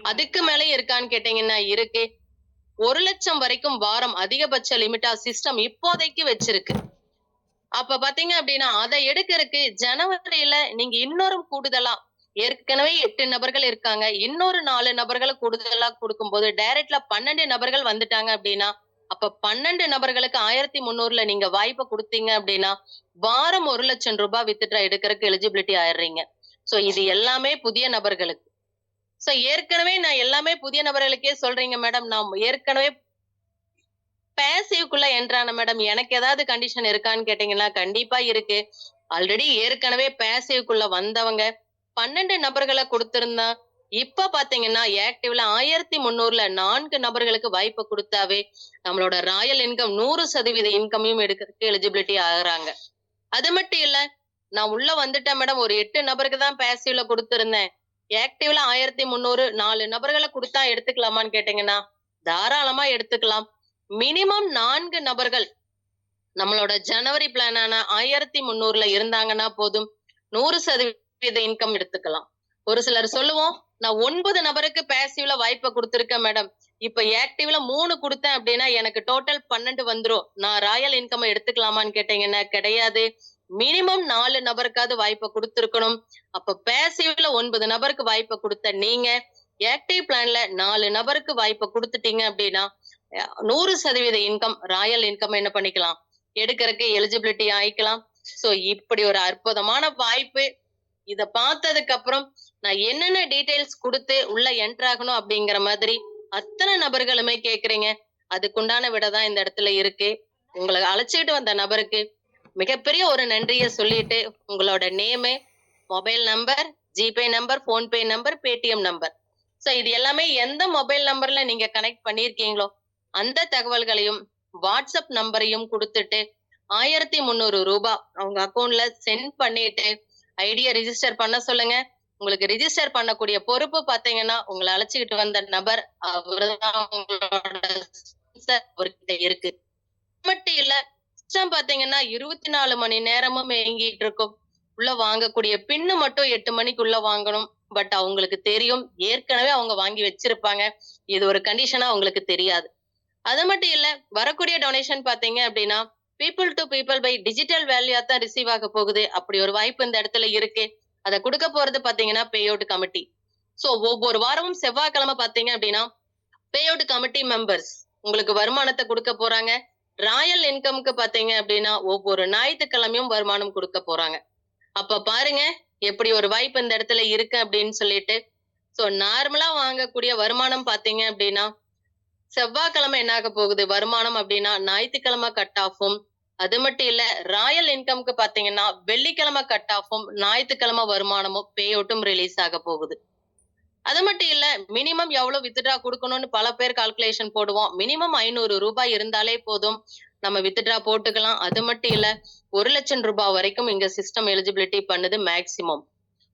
அதுக்கு மேலே இருக்கான்னு கேட்டீங்கன்னா இருக்கு. 1,00,000 வரைக்கும் வாரம் அதிகபட்ச லிமிட்டா சிஸ்டம் இப்போதைக்கு வச்சிருக்கு. அப்ப பாத்தீங்க அப்படின்னா அதை எடுக்கிறதுக்கு ஜனவரியில நீங்க இன்னொரு கூடுதலா ஏற்கனவே 8 நபர்கள் இருக்காங்க, இன்னொரு 4 நபர்களை கூடுதலா கொடுக்கும்போது டைரக்ட்ல 12 நபர்கள் வந்துட்டாங்க அப்படின்னா, அப்ப 12 நபர்களுக்கு 1,300ல நீங்க வாய்ப்பை கொடுத்தீங்க அப்படின்னா வாரம் 1,00,000 ரூபாய் வித்ட்ரா எடுக்கிறதுக்கு எலிஜிபிலிட்டி ஆயிடுறீங்க. சோ இது எல்லாமே புதிய நபர்களுக்கு. சோ ஏற்கனவே நான் எல்லாமே புதிய நபர்களுக்கே சொல்றீங்க மேடம், நான் ஏற்கனவே பேசிவ்க்குள்ள என்ட்ரான மேடம், எனக்கு ஏதாவது கண்டிஷன் இருக்கான்னு கேட்டீங்கன்னா கண்டிப்பா இருக்கு. ஆல்ரெடி ஏற்கனவே பேசிவ்க்குள்ள வந்தவங்க 12 நபர்களை கொடுத்திருந்தா, இப்ப பாத்தீங்கன்னா ஆக்டிவ்ல 1,300ல 4 நபர்களுக்கு வாய்ப்பு கொடுத்தாவே நம்மளோட ராயல் இன்கம் 100% இன்கமையும் எடுக்கிறதுக்கு எலிஜிபிலிட்டி ஆகுறாங்க. அது மட்டும் இல்ல, நான் உள்ள வந்துட்டேன் மேடம், ஒரு 8 நபருக்கு தான் பேசிவ்ல கொடுத்திருந்தேன், ஆக்டிவ்ல 1,300 4 நபர்களை கொடுத்தா எடுத்துக்கலாமான்னு கேட்டீங்கன்னா தாராளமா எடுத்துக்கலாம். மினிமம் 4 நபர்கள் நம்மளோட ஜனவரி பிளானான 1,300ல இருந்தாங்கன்னா போதும், 100% இன்கம் எடுத்துக்கலாம். ஒரு சிலர் சொல்லுவோம், நான் 9 நபருக்கு பேசிவ்ல வாய்ப்பை கொடுத்திருக்கேன் மேடம், இப்ப ஆக்டிவ்ல 3 கொடுத்தேன் அப்படின்னா எனக்கு டோட்டல் 12 வந்துரும், நான் ராயல் இன்கம் எடுத்துக்கலாமான்னு கேட்டீங்கன்னா கிடையாது. மினிமம் 4 நபருக்காவது வாய்ப்பை கொடுத்திருக்கணும். அப்ப பேசிவ்ல 9 நபருக்கு வாய்ப்பை கொடுத்த நீங்க ஆக்டிவ் பிளான்ல 4 நபருக்கு வாய்ப்பை கொடுத்துட்டீங்க அப்படின்னா 100% இன்கம் ராயல் இன்கம் என்ன பண்ணிக்கலாம், எடுக்கிறதுக்கு எலிஜிபிலிட்டி ஆயிக்கலாம். சோ இப்படி ஒரு அற்புதமான வாய்ப்பு. இத பார்த்ததுக்கு அப்புறம் நான் என்னென்ன டீடைல்ஸ் கொடுத்து உள்ள என்டர் ஆகணும் அப்படிங்கிற மாதிரி அத்தனை நபர்களுமே கேக்குறீங்க. அதுக்குண்டான விட தான் இந்த இடத்துல இருக்கு. உங்களை அழைச்சிட்டு வந்த நபருக்கு மிகப்பெரிய ஒரு நன்றியை சொல்லிட்டு உங்களோட name, mobile number, GPay number, PhonePe number, Paytm number, so இது எல்லாமே எந்த மொபைல் நம்பர்ல நீங்க கனெக்ட் பண்ணிருக்கீங்களோ அந்த தகவல்களையும் வாட்ஸ்அப் நம்பரையும் கொடுத்துட்டு 1,300 ரூபாய் அவங்க அக்கௌண்ட்ல சென்ட் பண்ணிட்டு ஐடியா ரிஜிஸ்டர் பண்ண சொல்லுங்க. உங்களுக்கு ரிஜிஸ்டர் பண்ணக்கூடிய பொறுப்பு பாத்தீங்கன்னா உங்களை அழைச்சிக்கிட்டு வந்த நபர் அவர்தான் உங்களோட அவர்கிட்ட இருக்கு. மட்டும் இல்ல, சிஸ்டம் பாத்தீங்கன்னா 24 மணி நேரமும் இயங்கிட்டு இருக்கும். உள்ள வாங்கக்கூடிய பின்னு மட்டும் 8 மணிக்குள்ள வாங்கணும். பட் அவங்களுக்கு தெரியும், ஏற்கனவே அவங்க வாங்கி வச்சிருப்பாங்க, இது ஒரு கண்டிஷனா அவங்களுக்கு தெரியாது. அது மட்டும் இல்ல, வரக்கூடிய டொனேஷன் பாத்தீங்க அப்படின்னா people to people by digital வேல்யூயா தான் ரிசீவ் ஆக போகுது. அப்படி ஒரு வாய்ப்பு இந்த இடத்துல இருக்கு. அதை கொடுக்க போறது பாத்தீங்கன்னா பே அவுட் கமிட்டி. சோ ஒவ்வொரு வாரமும் செவ்வாய்க்கிழமை பாத்தீங்க அப்படின்னா பே அவுட் கமிட்டி மெம்பர்ஸ் உங்களுக்கு வருமானத்தை கொடுக்க போறாங்க. ராயல் இன்கம்க்கு பாத்தீங்க அப்படின்னா ஒவ்வொரு ஞாயிற்றுக்கிழமையும் வருமானம் கொடுக்க போறாங்க. அப்ப பாருங்க எப்படி ஒரு வாய்ப்பு இந்த இடத்துல இருக்கு அப்படின்னு சொல்லிட்டு. சோ நார்மலா வாங்கக்கூடிய வருமானம் பாத்தீங்க அப்படின்னா செவ்வாய்க்கிழமை என்ன ஆக போகுது வருமானம் அப்படின்னா ஞாயிற்றுக்கிழமை கட் ஆஃபும், அது மட்டும் இல்ல ராயல் இன்கம்க்கு பாத்தீங்கன்னா வெள்ளிக்கிழமை கட் ஆஃபும் ஞாயிற்றுக்கிழமை வருமானமும் பே அவுட்டும் ரிலீஸ் ஆக போகுது. அது மட்டும் இல்ல, மினிமம் எவ்வளவு வித்ட்ரா கொடுக்கணும்னு பல பேர் கால்குலேஷன் போடுவோம். மினிமம் 500 ரூபாய் இருந்தாலே போதும், நம்ம வித்ட்ரா போட்டுக்கலாம். அது மட்டும் இல்ல, 1,00,000 ரூபாய் வரைக்கும் இங்க சிஸ்டம் எலிஜிபிலிட்டி பண்ணுது மேக்சிமம்.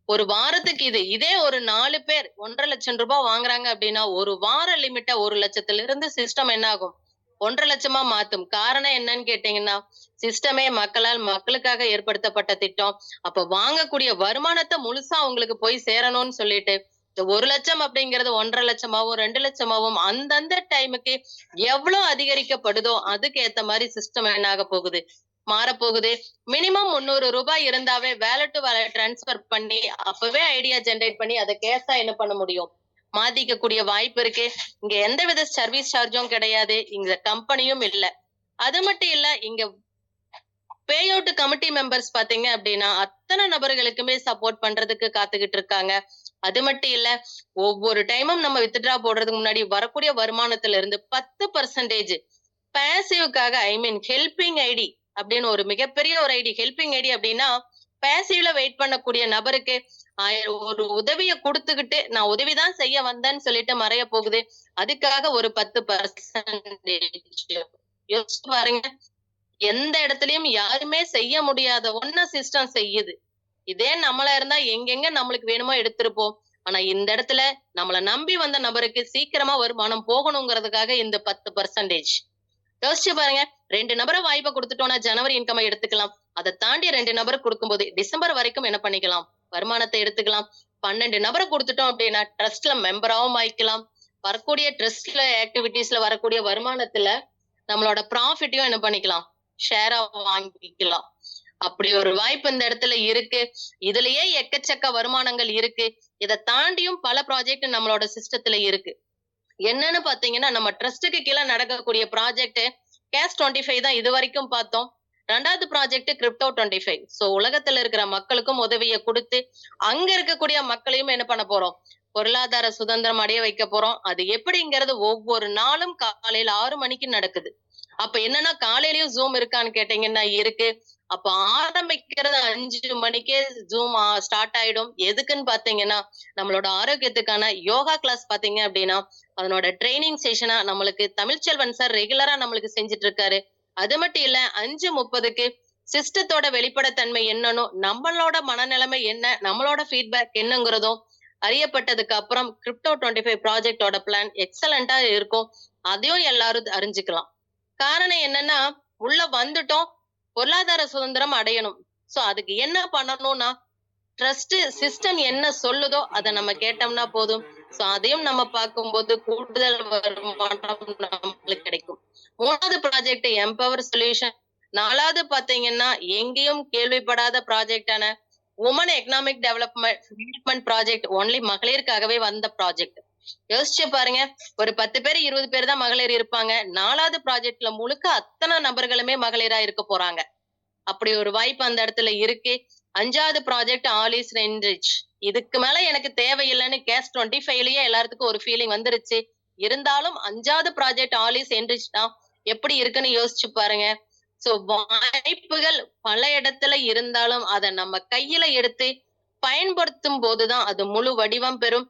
ஒரு வாரத்துக்கு இதே ஒரு 4 பேர் 1,50,000 ரூபாய் வாங்குறாங்க அப்படின்னா ஒரு வார லிமிட்ட 1,00,000ல இருந்து சிஸ்டம் என்ன ஆகும் 1,50,000 மாத்தும். காரணம் என்னன்னு கேட்டீங்கன்னா சிஸ்டமே மக்களால் மக்களுக்காக ஏற்படுத்தப்பட்ட திட்டம். அப்ப வாங்கக்கூடிய வருமானத்தை முழுசா உங்களுக்கு போய் சேரணும்னு சொல்லிட்டு இந்த 1,00,000 அப்படிங்கிறது 1,50,000ஆவும் 2,00,000ஆவும் அந்தந்த டைமுக்கு எவ்வளவு அதிகரிக்கப்படுதோ அதுக்கு ஏத்த மாதிரி சிஸ்டம் என்ன ஆக போகுது மாறப்போகுது. மினிமம் 300 ரூபாய் இருந்தாவே வேலட் டு வேலட் டிரான்ஸ்பர் பண்ணி அப்பவே ஐடியா ஜெனரேட் பண்ணி அதை கேஷா என்ன பண்ண முடியும் மாத்திக்க கூடிய வாய்ப்பு இருக்கு. இங்க எந்தவித சர்வீஸ் சார்ஜும் கிடையாது, இங்க கம்பெனியும் இல்ல. அது மட்டும் இல்ல, இங்க பே அவுட் கமிட்டி மெம்பர்ஸ் பாத்தீங்க அப்படின்னா அத்தனை நபர்களுக்குமே சப்போர்ட் பண்றதுக்கு காத்துக்கிட்டு இருக்காங்க. அது மட்டும் இல்ல, ஒவ்வொரு டைமும் நம்ம வித்ட்ரா போடுறதுக்கு முன்னாடி வரக்கூடிய வருமானத்துல இருந்து 10% பேசிவ்காக ஹெல்பிங் ஐடி அப்படின்னு ஒரு மிகப்பெரிய ஒரு ஐடி. ஹெல்பிங் ஐடி அப்படின்னா பேசிவ்ல வெயிட் பண்ணக்கூடிய நபருக்கு ஒரு உதவியை கொடுத்துக்கிட்டு நான் உதவிதான் செய்ய வந்தேன்னு சொல்லிட்டு மறைய போகுது. அதுக்காக ஒரு 10% யோசிச்சு பாருங்க. எந்த இடத்துலயும் யாருமே செய்ய முடியாத ஒண்ண சிஸ்டம் செய்யுது. இதே நம்மளா இருந்தா எங்கெங்க நம்மளுக்கு வேணுமோ எடுத்திருப்போம். ஆனா இந்த இடத்துல நம்மள நம்பி வந்த நபருக்கு சீக்கிரமா வருமானம் போகணுங்கிறதுக்காக இந்த 10% யோசிச்சு பாருங்க. 2 நபர வாய்ப்ப குடுத்துட்டோம்னா ஜனவரி இன்கம எடுத்துக்கலாம். அத தாண்டி 2 நபருக்கு குடுக்கும்போது டிசம்பர் வரைக்கும் என்ன பண்ணிக்கலாம்? வருமானத்த எடுத்துக்கலாம். 12 நபர குடுத்துட்டோம் அப்படின்னா ட்ரஸ்ட்ல மெம்பராவும் ஆயிக்கலாம். வரக்கூடிய ட்ரஸ்ட்ல ஆக்டிவிட்டீஸ்ல வரக்கூடிய வருமானத்துல நம்மளோட ப்ராஃபிட்டையும் என்ன பண்ணிக்கலாம்? ஷேரா வாங்கிக்கலாம். அப்படி ஒரு வாய்ப்பு இந்த இடத்துல இருக்கு. இதுலயே எக்கச்சக்க வருமானங்கள் இருக்கு. இத தாண்டியும் பல ப்ராஜெக்ட் நம்மளோட சிஸ்டத்துல இருக்கு. என்னன்னு பாத்தீங்கன்னா, நம்ம ட்ரஸ்ட்டுக்கு கீழ நடக்கக்கூடிய ப்ராஜெக்ட் கேஸ் 25 தான் இதுவரைக்கும் பார்த்தோம். 2வது ப்ராஜெக்ட் கிரிப்டோ 25. உலகத்துல இருக்கிற மக்களுக்கும் உதவிய குடுத்து, அங்க இருக்கக்கூடிய மக்களையும் என்ன பண்ண போறோம்? பொருளாதார சுதந்திரம் அடைய வைக்க போறோம். அது எப்படிங்கிறது ஒவ்வொரு நாளும் காலையில 6 மணிக்கு நடக்குது. அப்ப என்னன்னா காலையிலயும் ஜூம் இருக்கான்னு கேட்டீங்கன்னா இருக்கு. அப்ப ஆரம்பிக்கிறது 5 மணிக்கே ஜூம் ஸ்டார்ட் ஆயிடும். எதுக்குன்னு பாத்தீங்கன்னா, நம்மளோட ஆரோக்கியத்துக்கான யோகா கிளாஸ் பாத்தீங்க அப்படின்னா, அதனோட ட்ரெய்னிங் செஷனா நம்மளுக்கு தமிழ்ச்செல்வன் சார் ரெகுலரா நம்மளுக்கு செஞ்சுட்டு இருக்காரு. அது மட்டும் இல்ல 5:30க்கு சிஸ்டத்தோட வெளிப்படைத்தன்மை என்னன்னு, நம்மளோட மனநிலைமை என்ன, நம்மளோட ஃபீட்பேக் என்னங்கிறதும் அறியப்பட்டதுக்கு அப்புறம் கிரிப்டோ 25 ப்ராஜெக்ட்டோட பிளான் எக்ஸலென்ட்டா இருக்கும். அதையும் எல்லாரும் அறிஞ்சுக்கலாம். காரணம் என்னன்னா, உள்ள வந்துட்டோம். பொருளாதார சுதந்திரம் அடையணும். அதுக்கு என்ன பண்ணணும்னா, ட்ரஸ்ட் சிஸ்டம் என்ன சொல்லுதோ அத நம்ம கேட்டோம்னா போதும். அதையும் நம்ம பார்க்கும்போது கூடுதல் வருமானம் நம்மளுக்கு கிடைக்கும். 3வது ப்ராஜெக்ட் எம்பவர் சொல்யூஷன். 4வது பாத்தீங்கன்னா, எங்கேயும் கேள்விப்படாத ப்ராஜெக்டான woman economic development project. Only மகளிருக்காகவே வந்த ப்ராஜெக்ட். யோசிச்சு பாருங்க. ஒரு 10 பேர் 20 பேர் தான் மகளிர் இருப்பாங்க. 4வது ப்ராஜெக்ட்ல முழுக்க அத்தனை நபர்களுமே மகளிரா இருக்க போறாங்க. அப்படி ஒரு வாய்ப்பு அந்த இடத்துல இருக்கு. 5வது ப்ராஜெக்ட் ஆல் இஸ் என்ரிச். இதுக்கு மேல எனக்கு தேவையில்லைன்னு கேஸ் 25லயே எல்லாத்துக்கும் ஒரு ஃபீலிங் வந்துருச்சு. இருந்தாலும் 5வது ப்ராஜெக்ட் ஆல் இஸ் என்ரிச் தான் எப்படி இருக்குன்னு யோசிச்சு பாருங்க. வாய்ப்புகள் பல இடத்துல இருந்தாலும் அத நம்ம கையில எடுத்து பயன்படுத்தும் போதுதான் அது முழு வடிவம் பெறும்.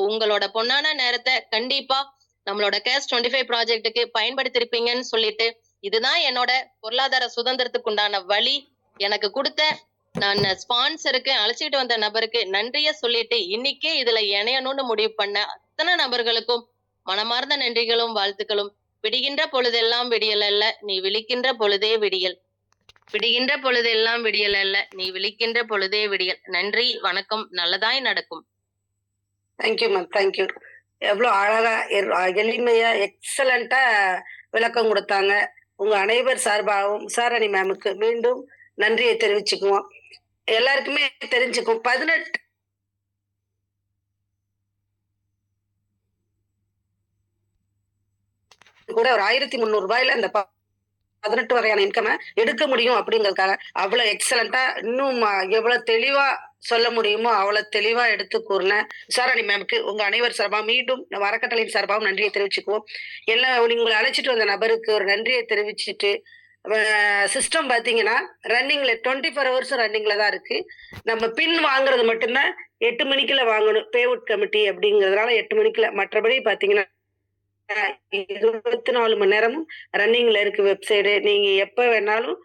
உங்களோட பொன்னான நேரத்தை கண்டிப்பா நம்மளோட கேஸ் 25 ப்ராஜெக்ட்டுக்கு பயன்படுத்திருப்பீங்கன்னு சொல்லிட்டு, இதுதான் என்னோட பொருளாதார சுதந்திரத்துக்கு உண்டான வழி. எனக்கு கொடுத்த நான் ஸ்பான்சருக்கு அழைச்சிட்டு வந்த நபருக்கு நன்றிய சொல்லிட்டு, இன்னைக்கே இதுல இணையணும்னு முடிவு பண்ண அத்தனை நபர்களுக்கும் மனமார்ந்த நன்றிகளும் வாழ்த்துக்களும். விடுகின்ற பொழுதெல்லாம் விடியல் அல்ல, நீ விழிக்கின்ற பொழுதே விடியல். விடுகின்ற பொழுதெல்லாம் விடியல் அல்ல, நீ விழிக்கின்ற பொழுதே விடியல். நன்றி, வணக்கம். நல்லதாய் நடக்கும். Thank you ma'am, thank you. எவ்வளோ அழகா எளிமையா எக்ஸலண்டா விளக்கம் கொடுத்தாங்க. உங்க அனைவர் சார்பாகவும் சாரணி மேமுக்கு மீண்டும் நன்றியை தெரிவிச்சுக்குவோம். எல்லாருக்குமே தெரிஞ்சுக்கும் 18 கூட ஒரு 1300 இந்த 18 வரையான இன்கம் எடுக்க முடியும் அப்படிங்கறதுக்காக அவ்வளவு எக்ஸலண்டா இன்னும் எவ்வளவு தெளிவா சொல்ல முடியுமோ அவ்வளவு தெளிவா எடுத்து கூறின சாரணி மேம்க்கு உங்க அனைவர் சார்பாக மீண்டும் அறக்கட்டளையின் சார்பாகவும் நன்றியை தெரிவிச்சுக்குவோம். எல்லாம் உங்களை அழைச்சிட்டு வந்த நபருக்கு ஒரு நன்றியை தெரிவிச்சுட்டு, சிஸ்டம் பாத்தீங்கன்னா ரன்னிங்ல 24 hours ரன்னிங்ல தான் இருக்கு. நம்ம பின் வாங்குறது மட்டும்தான் 8 மணிக்குள்ள வாங்கணும். பேவுட் கமிட்டி அப்படிங்கறதுனால 8 மணிக்குள்ள. மற்றபடி பாத்தீங்கன்னா 24 மணி நேரமும் ரன்னிங்ல இருக்கு வெப்சைடு. நீங்க எப்ப வேணாலும்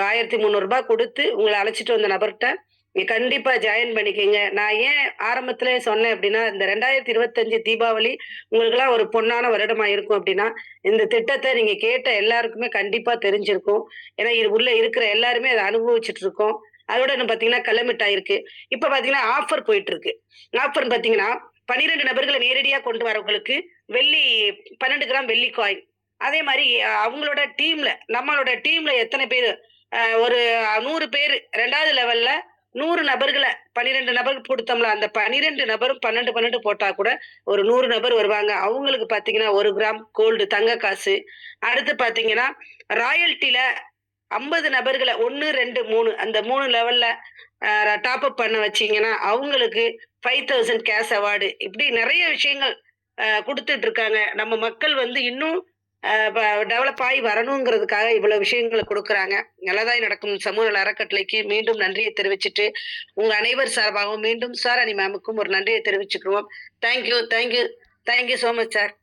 1300 கொடுத்து உங்களை அழைச்சிட்டு வந்த நபர்கிட்ட நீங்க கண்டிப்பா ஜாயின் பண்ணிக்கங்க. நான் ஏன் ஆரம்பத்திலே சொன்னேன் அப்படின்னா, இந்த 2025 தீபாவளி உங்களுக்கு எல்லாம் ஒரு பொன்னான வருடமா இருக்கும் அப்படின்னா, இந்த திட்டத்தை நீங்க கேட்ட எல்லாருக்குமே கண்டிப்பா தெரிஞ்சிருக்கும். ஏன்னா இது உள்ள இருக்கிற எல்லாருமே அதை அனுபவிச்சுட்டு இருக்கோம். அதோட என்ன பாத்தீங்கன்னா கள்ளமிட்டாயிருக்கு. இப்ப பாத்தீங்கன்னா ஆஃபர் போயிட்டு இருக்கு. ஆஃபர் பாத்தீங்கன்னா 12 நபர்களை நேரடியா கொண்டு வரவங்களுக்கு வெள்ளி 12 கிராம் வெள்ளி காயின். அதே மாதிரி அவங்களோட டீம்ல நம்மளோட டீம்ல எத்தனை பேர் ஒரு 100 பேர் 2வது லெவல்ல 100 நபர்களை 12 நபர்கள் கொடுத்தோம்ல, அந்த 12 நபரும் 12 போட்டா கூட ஒரு 100 நபர் வருவாங்க. அவங்களுக்கு பாத்தீங்கன்னா 1 கிராம் கோல்டு தங்க காசு. அடுத்து பாத்தீங்கன்னா ராயல்ட்டில 50 நபர்களை 1, 2, 3 அந்த 3 லெவல்ல டாப் அப் பண்ண வச்சீங்கன்னா அவங்களுக்கு 5000 கேஷ் அவார்டு. இப்படி நிறைய விஷயங்கள் கொடுத்துட்டு இருக்காங்க. நம்ம மக்கள் இன்னும் டெவலப் ஆகி வரணுங்கிறதுக்காக இவ்வளவு விஷயங்களை கொடுக்குறாங்க. நல்லதாய் நடக்கும் சமூக நல அறக்கட்டளைக்கு மீண்டும் நன்றியை தெரிவிச்சுட்டு, உங்க அனைவர் சார்பாகவும் மீண்டும் சாரணி மேமுக்கும் ஒரு நன்றியை தெரிவிச்சுக்கிறோம். Thank you, thank you, thank you so much sir.